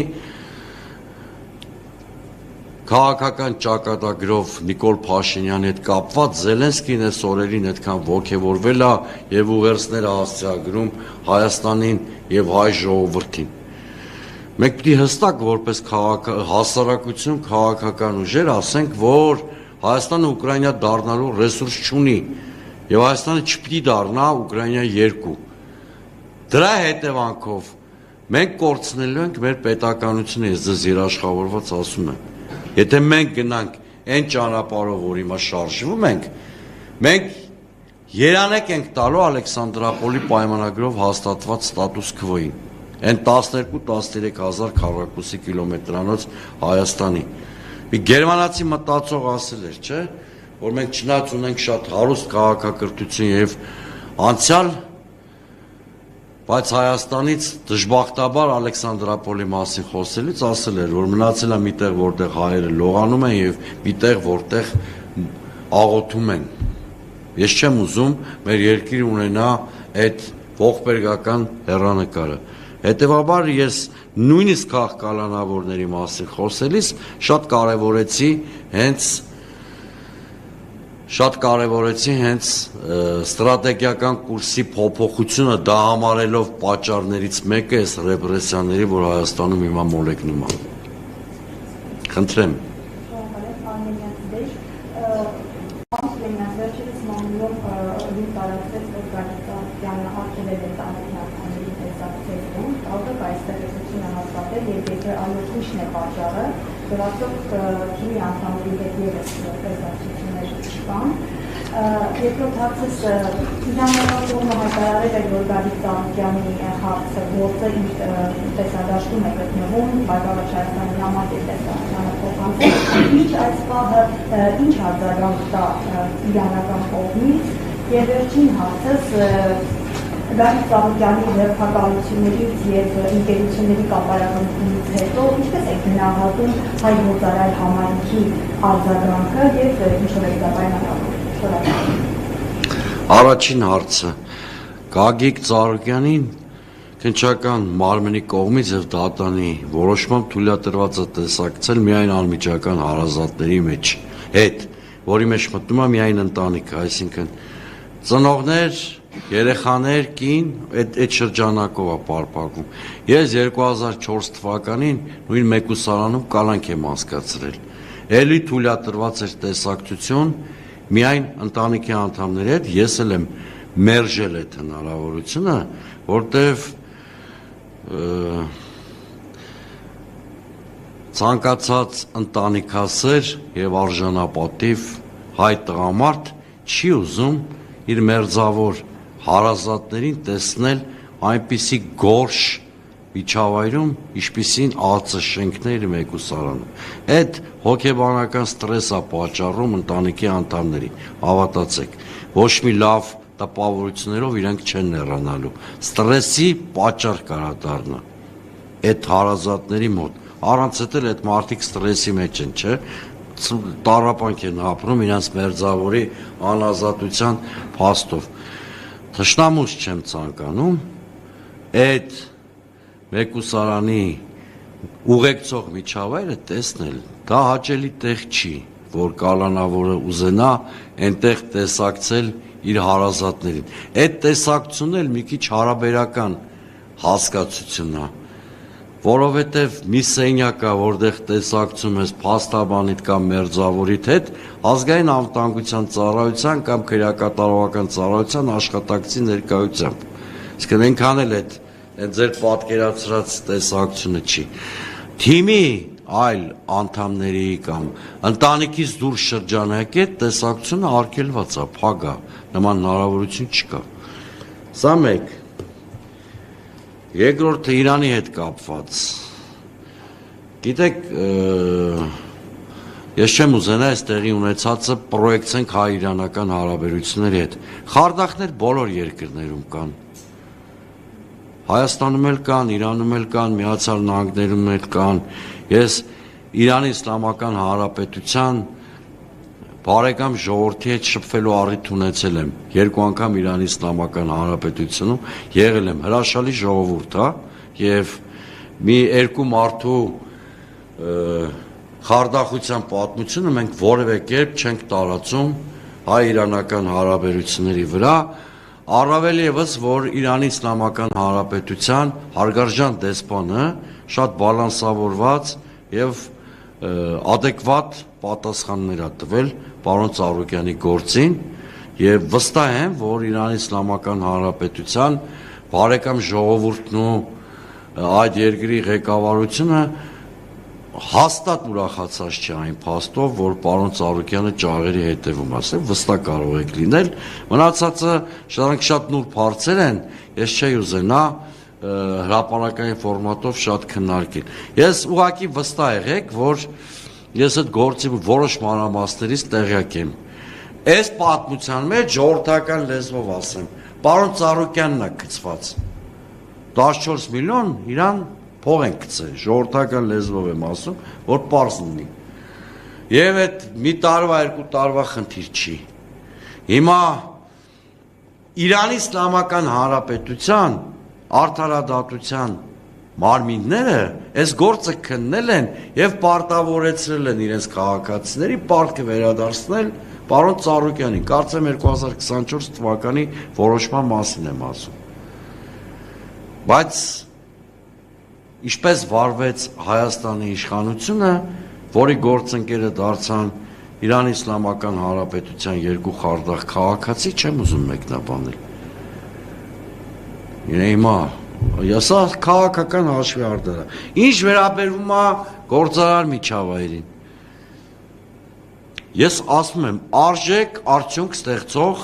քաղաքական ճակատագրով Նիկոլ Փաշինյանի հետ կապված Զելենսկին այս օրերին այդքան ոգևորվել է եւ ուղերձներ հասցեագրում Հայաստանին եւ հայ ժողովրդին։ Մենք պիտի հստակ որպես հասարակություն քաղաքական ուժեր ասենք, որ Հայաստանը Ուկրաինա դառնալու ռեսուրս չունի եւ Հայաստանը չպիտի դառնա Ուկրաինա 2։ Դրա հետևանքով մենք կորցնելու ենք մեր պետականությունը, ես ձեզ երաշխավորված ասում եմ։ Եթե մենք գնանք այն ճանապարհով, որ հիմա շարժվում ենք, մենք երանեք ենք տալու Ալեքսանդրապոլի պայմանագրով հաստատված ստատուս քվոյին, այն 12-13 հազար քառակուսի կիլոմետրանոց Հայաստանի։ Մի գերմանացի մտածող ասել էր, չէ, որ մենք չնայած ունենք շատ հարուստ քաղաքակրթություն եւ անցյալ, բայց Հայաստանից դժբախտաբար Ալեքսանդրապոլի մասին խոսելուց ասել էր, որ մնացել է միտեղ, որտեղ հայերը լողանում են եւ միտեղ, որտեղ աղոթում են։ Ես չեմ ուզում մեր երկիրը ունենա այդ ողբերգական հեռանկարը։ Հետևաբար ես նույնիսկ քաղաքականավորների մասին խոսելիս շատ կարևորեցի հենց ստրատեգիական կուրսի փոփոխությունը դա համարելով պատճառներից մեկը այս ռեպրեսիաների, որ Հայաստանում հիմա մոլեգնում է։ Խնդրեմ։ Թիմի անդամների հետ ևս տեսակցություններ չկան։ Երկրորդ հարցս Իրանական հայտարարել է, որ Դավիթ Ծառուկյանի հարցը գործը իր տեսադաշտում է գտնվում, Բարգավաճ Հայաստանի համար տեսարանը փոխանցել։ Ինչ այս պահը ինչ արձագանք կա իրանական կողմից եւ վերջին հարցս Դավիթ Ծառուկյանի հերթականություններից եւ ընկերությունների կապարագանությունից հետո ինչպես է գնահատում հայ գործարար համայնքի արձագանքը եւ ինչով է դա պայմանավորվում։ Առաջին հարցը Գագիկ Ծառուկյանին քննչական մարմնի կողմից եւ դատանի որոշմամբ թույլատրված է տեսակցել միայն անմիջական հարազատների մեջ հետ, որի մեջ մտնում է միայն ընտանիքը, այսինքն ծնողներ, երեխաներ, կին, այդ շրջանակով է պարփակում։ Ես 2004 թվականին նույն մեկուսարանում կալանք եմ անցկացրել։ Էլի թույլատրված էր տեսակցություն միայն ընտանիքի անդամների հետ, ես էլ եմ մերժել այդ հնարավորությունը, որտեվ ցանկացած ընտանիքասեր եւ արժանապատիվ հայ տղամարդ չի ուզում իր մերձավոր հարազատներին տեսնել այնպիսի գորշ միջավայրում, ինչպիսին ածը շենքների մեկուսարանում։ Այդ հոգեբանական ստրես է պատճառում ընտանիքի անդամներին, հավատացեք, ոչ մի լավ տպավորություններով իրենք չեն հեռանալու։ Ստրեսի պատճառ կարա դառնա այդ հարազատների մոտ։ Առանց էլ այդ մարդիկ ստրեսի մեջ են, չէ՞։ Տառապանք են ապրում իրենց մերձավորի անազատության փաստով։ Թշնամուս չեմ ցանկանում այդ մեկուսարանի ուղեկցող միջավայրը տեսնել, դա հաճելի տեղ չի, որ կալանավորը ուզենա այնտեղ տեսակցել իր հարազատներին։ Այդ տեսակցությունն էլ մի քիչ հարաբերական հասկացություն է, որովհետև մի սենյակ է, որտեղ տեսակցում ես փաստաբանիդ կամ մերձավորիդ հետ, ազգային անվտանգության ծառայության կամ քրեակատարողական ծառայության աշխատակցի ներկայությամբ։ Իսկ այնքան էլ այդ ձեր պատկերացրած տեսակցությունը չի։ Թիմի այլ անդամների կամ ընտանիքից դուրս շրջանակի այդ տեսակցությունը արգելված է, փակ է, նման հնարավորություն չկա։ Սա մեկ։ Երկրորդը Իրանի հետ կապված։ Գիտեք, ես չեմ ուզենա այս տեղի ունեցածը պրոյեկցենք հայ-իրանական հարաբերությունների հետ։ Խարդախներ բոլոր երկրներում կան։ Հայաստանում էլ կան, Իրանում էլ կան, Միացյալ Նահանգներում էլ կան։ Ես Իրանի Իսլամական Հանրապետության բարեկամ ժողովրդի հետ շփվելու առիթ ունեցել եմ։ 2 անգամ Իրանի Իսլամական Հանրապետությունում եղել եմ, հրաշալի ժողովուրդ, հա, եւ մի երկու մարդու խարդախության պատմությունը մենք որևէ կերպ չենք տարածում հայ-իրանական հարաբերությունների վրա, առավել ևս, որ Իրանի Իսլամական Հանրապետության հարգարժան դեսպանը շատ բալանսավորված եւ adekvat պատասխաններ ա տվել պարոն Ծառուկյանի գործին եւ վստահ եմ, որ Իրանի Իսլամական Հանրապետության բարեկամ ժողովուրդն ու այդ երկրի ղեկավարությունը հաստատ ուրախացած չէ այն փաստով, որ պարոն Ծառուկյանը ճաղերի հետևում ասել, վստահ կարող եք լինել, մնացածը շատ նուրբ հարցեր են, ես չէի ուզենա հրապարակային ֆորմատով շատ քննարկել։ Ես ուղղակի վստահ եղեք, որ ես այդ գործի որոշ մանրամասներից տեղյակ եմ։ Այս պատմության մեջ ժողովրդական լեզվով ասեմ, պարոն Ծառուկյանն է գծված 14 միլիոն իրան փող են գցել, ժողովրդական լեզվով եմ ասում, որ պարզ լինի։ Եվ այդ մի տարվա, երկու տարվա խնդիր չի։ Հիմա Իրանի Իսլամական Հանրապետության արդարադատության մարմինները այս գործը քննել են եւ պարտավորեցրել են իրենց քաղաքացիների պարտքը վերադարձնել պարոն Ծառուկյանին, կարծեմ 2024 թվականի որոշման մասին եմ ասում։ Բայց ինչպես վարվեց Հայաստանի իշխանությունը, որի գործընկերը դարձան Իրանի Իսլամական Հանրապետության երկու խարդախ քաղաքացի, չեմ ուզում մեկնաբանել։ Հիմա սա քաղաքական հաշվի արդար է։ Ինչ վերաբերում է գործարար միջավայրին։ Ես ասում եմ, արժեք արդյունք ստեղծող,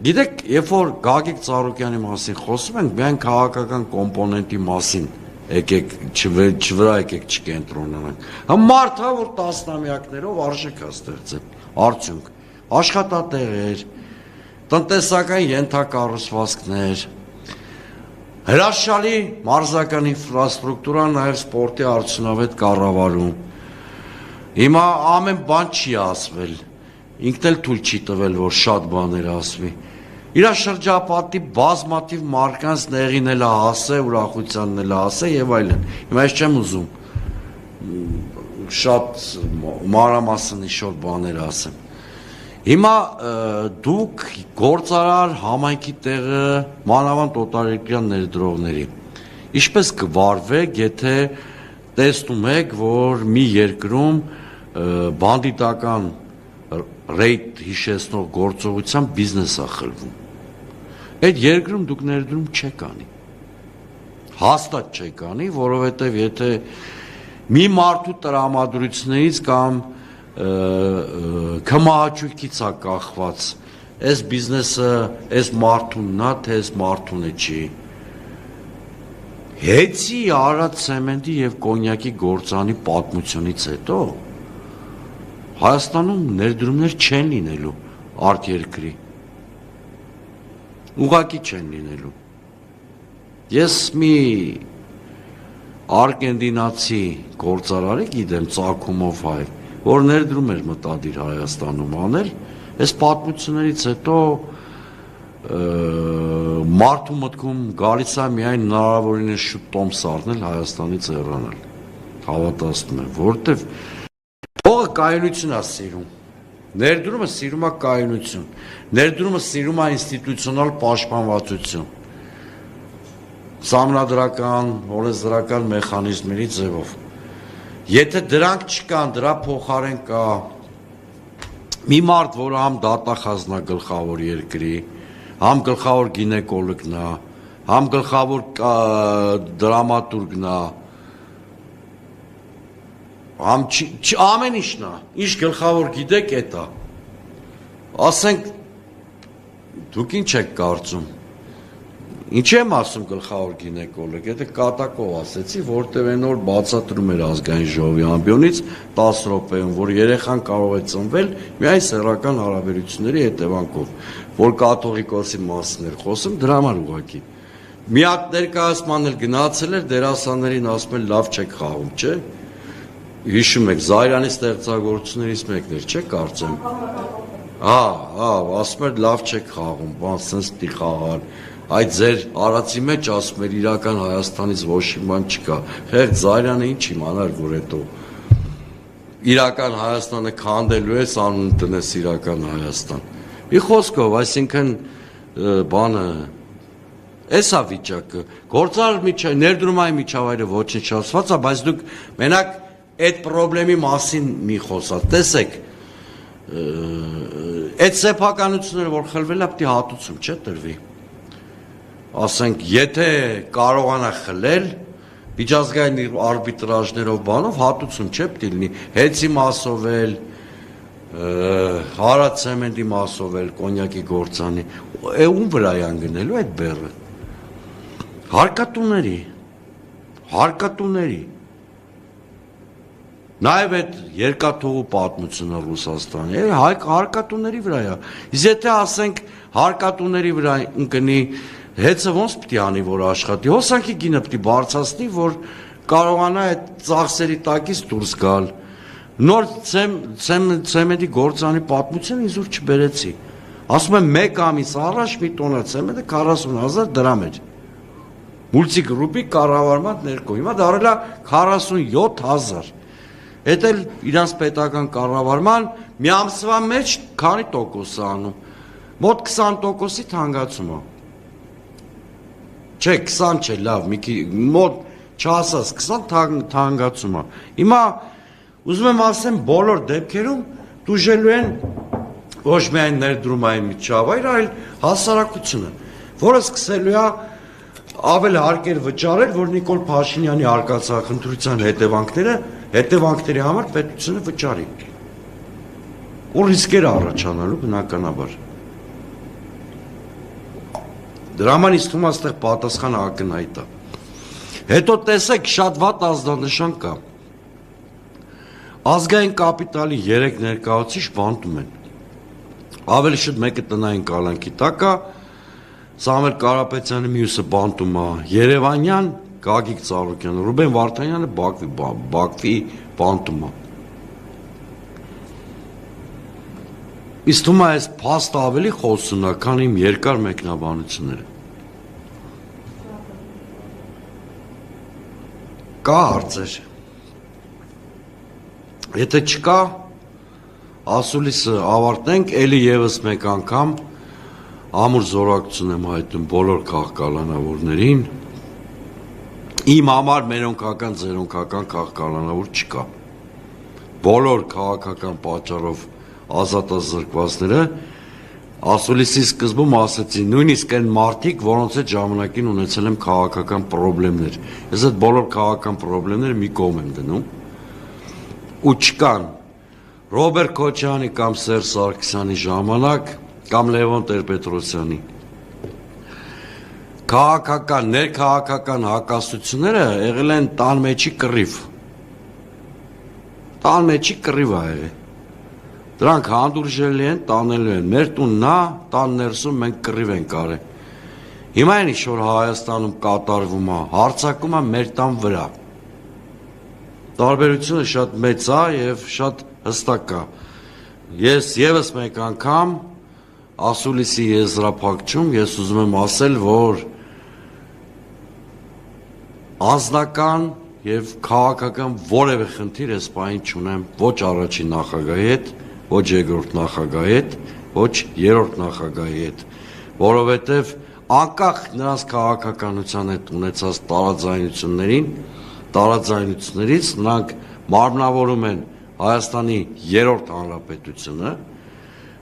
գիտեք, երբ որ Գագիկ Ծառուկյանի մասին խոսում ենք, միայն քաղաքական կոմպոնենտի մասին եկեք չվրա եկեք չկենտրոնանանք։ Մարդ է, որ տասնամյակներով արժեք է ստեղծել, արդյունք, աշխատատեղեր, տնտեսական ենթակառուցվածքներ, հրաշալի մարզական ինֆրաստրուկտուրա, նաև սպորտի արդյունավետ կառավարում։ Հիմա ամեն բան չի ասվել, ինքն էլ թույլ չի տվել, որ շատ բաներ ասվի։ Իր շրջապատի բազմաթիվ մարդկանց նեղին էլ ասե, ուրախությանն էլ ասե եւ այլն։ Հիմա ես չեմ ուզում շատ մանրամասնիշոր բաներ ասեմ։ Հիմա դուք գործարար համայնքի տեղը մանավանդ օտարերկրյա ներդրողների ինչպես կվարվեք, եթե տեսնում եք, որ մի երկրում բանդիտական ռեյդ հիշեցնող գործողության բիզնես է խլվում։ Այդ երկրում դուք ներդրում չեք անի։ Հաստատ չեք անի, որովհետև եթե մի մարդու տրամադրություններից կամ կմահաճույքից է կախված, այս բիզնեսը այս մարդունն է, թե այս մարդունը չի։ Հեցի Արադ ցեմենտի եւ կոնյակի գործանի պատմությունից հետո Հայաստանում ներդրումներ չեն լինելու արտերկրի։ Ուղղակի չեն լինելու։ Ես մի արգենտինացի գործարարի գիտեմ ծագումով հայ, որ ներդրում էր մտադիր Հայաստանում անել, այս պատմություններից հետո մարդու մտքում գալիս է միայն հնարավորինս շուտ տոմս առնել Հայաստանից հեռանալ։ Հավատացնում եմ, որովհետև փողը կայունություն է սիրում։ Ներդրումը սիրում է կայունություն։ Ներդրումը սիրում է ինստիտուցիոնալ պաշտպանվածություն։ Սահմանադրական, օրենսդրական մեխանիզմերի ձևով։ Եթե դրանք չկան, դրա փոխարեն կա մի մարդ, որը համ դատախազն է գլխավոր երկրի, համ գլխավոր գինեկոլոգն է, համ գլխավոր դրամատուրգն է, համ ամեն ինչն է, ինչ գլխավոր գիտեք էդ է։ Ասենք, դուք ինչ եք կարծում, ինչ եմ ասում գլխավոր գինեկոլոգ, եթե կատակով ասեցի, որտև են որ բացատրում էր ազգային ժողովի ամբիոնից 10 րոպեում, որ երեխան կարող է ծնվել միայն սեռական հարաբերությունների հետևանքով, որ կաթողիկոսի մասին էր խոսում, դրա համար ուղղակի։ Մի հատ ներկայացման էլ գնացել էր, դերասաններին ասում են լավ չեք խաղում, չէ՞։ Հիշում եք, Զայրանի ստեղծագործություններից մեկն էր, չէ՞ կարծեմ։ Ասում էր լավ չեք խաղում, բան սենց պիտի խաղալ։ Այդ ձեր արածի մեջ ասում էր իրական Հայաստանից ոչ մի բան չկա։ Խեղճ Զայրանը ինչ իմանար, որ հետո իրական Հայաստանը քանդելու ես, անուն տնես իրական Հայաստան։ Մի խոսքով, այսինքն բանը էսա վիճակը, գործարար ներդրումային միջավայրը ոչնչացված է, բայց դուք մենակ այդ պրոբլեմի մասին մի խոսած, տեսեք, այդ սեփականությունները, որ խլվել է, պիտի հատուցում չէ տրվի, ասենք, եթե կարողանա խլել, միջազգային արբիտրաժներով բանով հատուցում չէ պիտի լինի, հեցի մասով էլ, հարացեմենտի մասով էլ, կոնյակի գործանի, ում վրա են գնելու այդ բեռը, հարկատուների, նաև այդ երկաթուղու պատմությունը Ռուսաստանի, հարկատուների վրա է, իսկ եթե ասենք հարկատուների վրա ընկնի, հեծը ոնց պիտի անի, որ աշխատի, հոսանքի գինը պիտի բարձրացնի, որ կարողանա այդ ծախսերի տակից դուրս գալ, նոր ցեմենտի գործանի պատմությունը ինձ ուր չբերեցի, ասում եմ մեկ ամիս առաջ մի տոննա ցեմենտը 40,000 դրամ էր, մուլտիգրուպի կառավարման ներքո, հիմա դարել է 47,000, Էդ էլ իրանց պետական կառավարման մի ամսվա մեջ քանի տոկոս է անում, մոտ 20%-ի թանկացում է, չէ 20 չէ լավ, մոտ չասած 20 թանկացում է, հիմա ուզում եմ ասեմ բոլոր դեպքերում տուժելու են ոչ միայն ներդրումային միջավայրը, այլ հասարակությունը, որը սկսելու է ավել հարկեր վճարել, որ Նիկոլ Փաշինյանի արկածախնդրության հետևանքների համար պետությունը վճարի, ու ռիսկեր առաջանալու բնականաբար, դրա համար ինձ թվում է այստեղ պատասխանը ակնհայտ է, հետո տեսեք շատ վատ ազդանշան կա, ազգային կապիտալի 3 ներկայացուցիչ բանտում են, ավելի շուտ մեկը տնային կալանքի տակ է, Սամվել Կարապետյանը մյուսը բանտում է, Երևանյան Գագիկ Ծառուկյանը, Ռուբեն Վարդանյանը Բաքվի բանտում է, ինձ թվում է այս փաստը ավելի խոսուն է, քան իմ երկար մեկնաբանությունները, կա հարցեր, եթե չկա, ասուլիսը ավարտենք, էլի եւս մեկ անգամ ամուր զորակցություն եմ հայտնում բոլոր քաղաքականավորներին, իմ համար մերոնքական, ձերոնքական քաղաքականավոր չկա, բոլոր քաղաքական պատճառով ազատազրկվածները, ասուլիսի սկզբում ասեցի, նույնիսկ այն մարդիկ, որոնց այդ ժամանակին ունեցել եմ քաղաքական պրոբլեմներ, ես այդ բոլոր քաղաքական պրոբլեմները մի կողմ եմ դնում, ու չկան Ռոբերտ Քոչյանի կամ Սերժ Սարգսյանի ժամանակ կամ Լևոն Տեր-Պետրոսյանի քաղաքական, ներքաղաքական հակասությունները եղել են տան մեջի կռիվ ա եղել, դրանք հանդուրժելի են, տանելու են, մեր տունն է, տան ներսում մենք կռիվ ենք արել, հիմա ինչ որ Հայաստանում կատարվում է, հարձակում է մեր տան վրա, տարբերությունը շատ մեծ է և շատ հստակ է, ես ևս մեկ անգամ ասուլիսի եզրափակչում ես ուզում եմ ասել, որ անձնական և քաղաքական որևէ խնդիր ես պահին չունեմ ոչ առաջին նախագահի հետ, ոչ երկրորդ նախագահի հետ, ոչ երրորդ նախագահի հետ, որովհետև անկախ նրանց քաղաքականության հետ ունեցած տարաձայնություններից նրանք մարմնավորում են Հայաստանի երրորդ հանրապետությունը,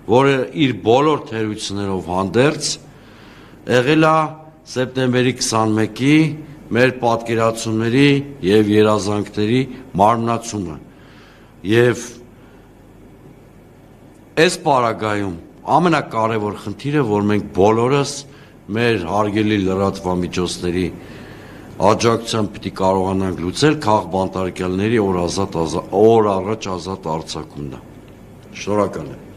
որը իր բոլոր թերություններով հանդերձ եղել է սեպտեմբերի 21-ի մեր պատկերացումների և երազանքների մարմնացումը և այս պարագայում ամենակարևոր խնդիրը, որ մենք բոլորս մեր հարգելի լրատվամիջոցների աջակցությամբ պիտի կարողանանք լուծել քաղբանտարկյալների օր առաջ ազատ արձակումն է, շնորհակալ եմ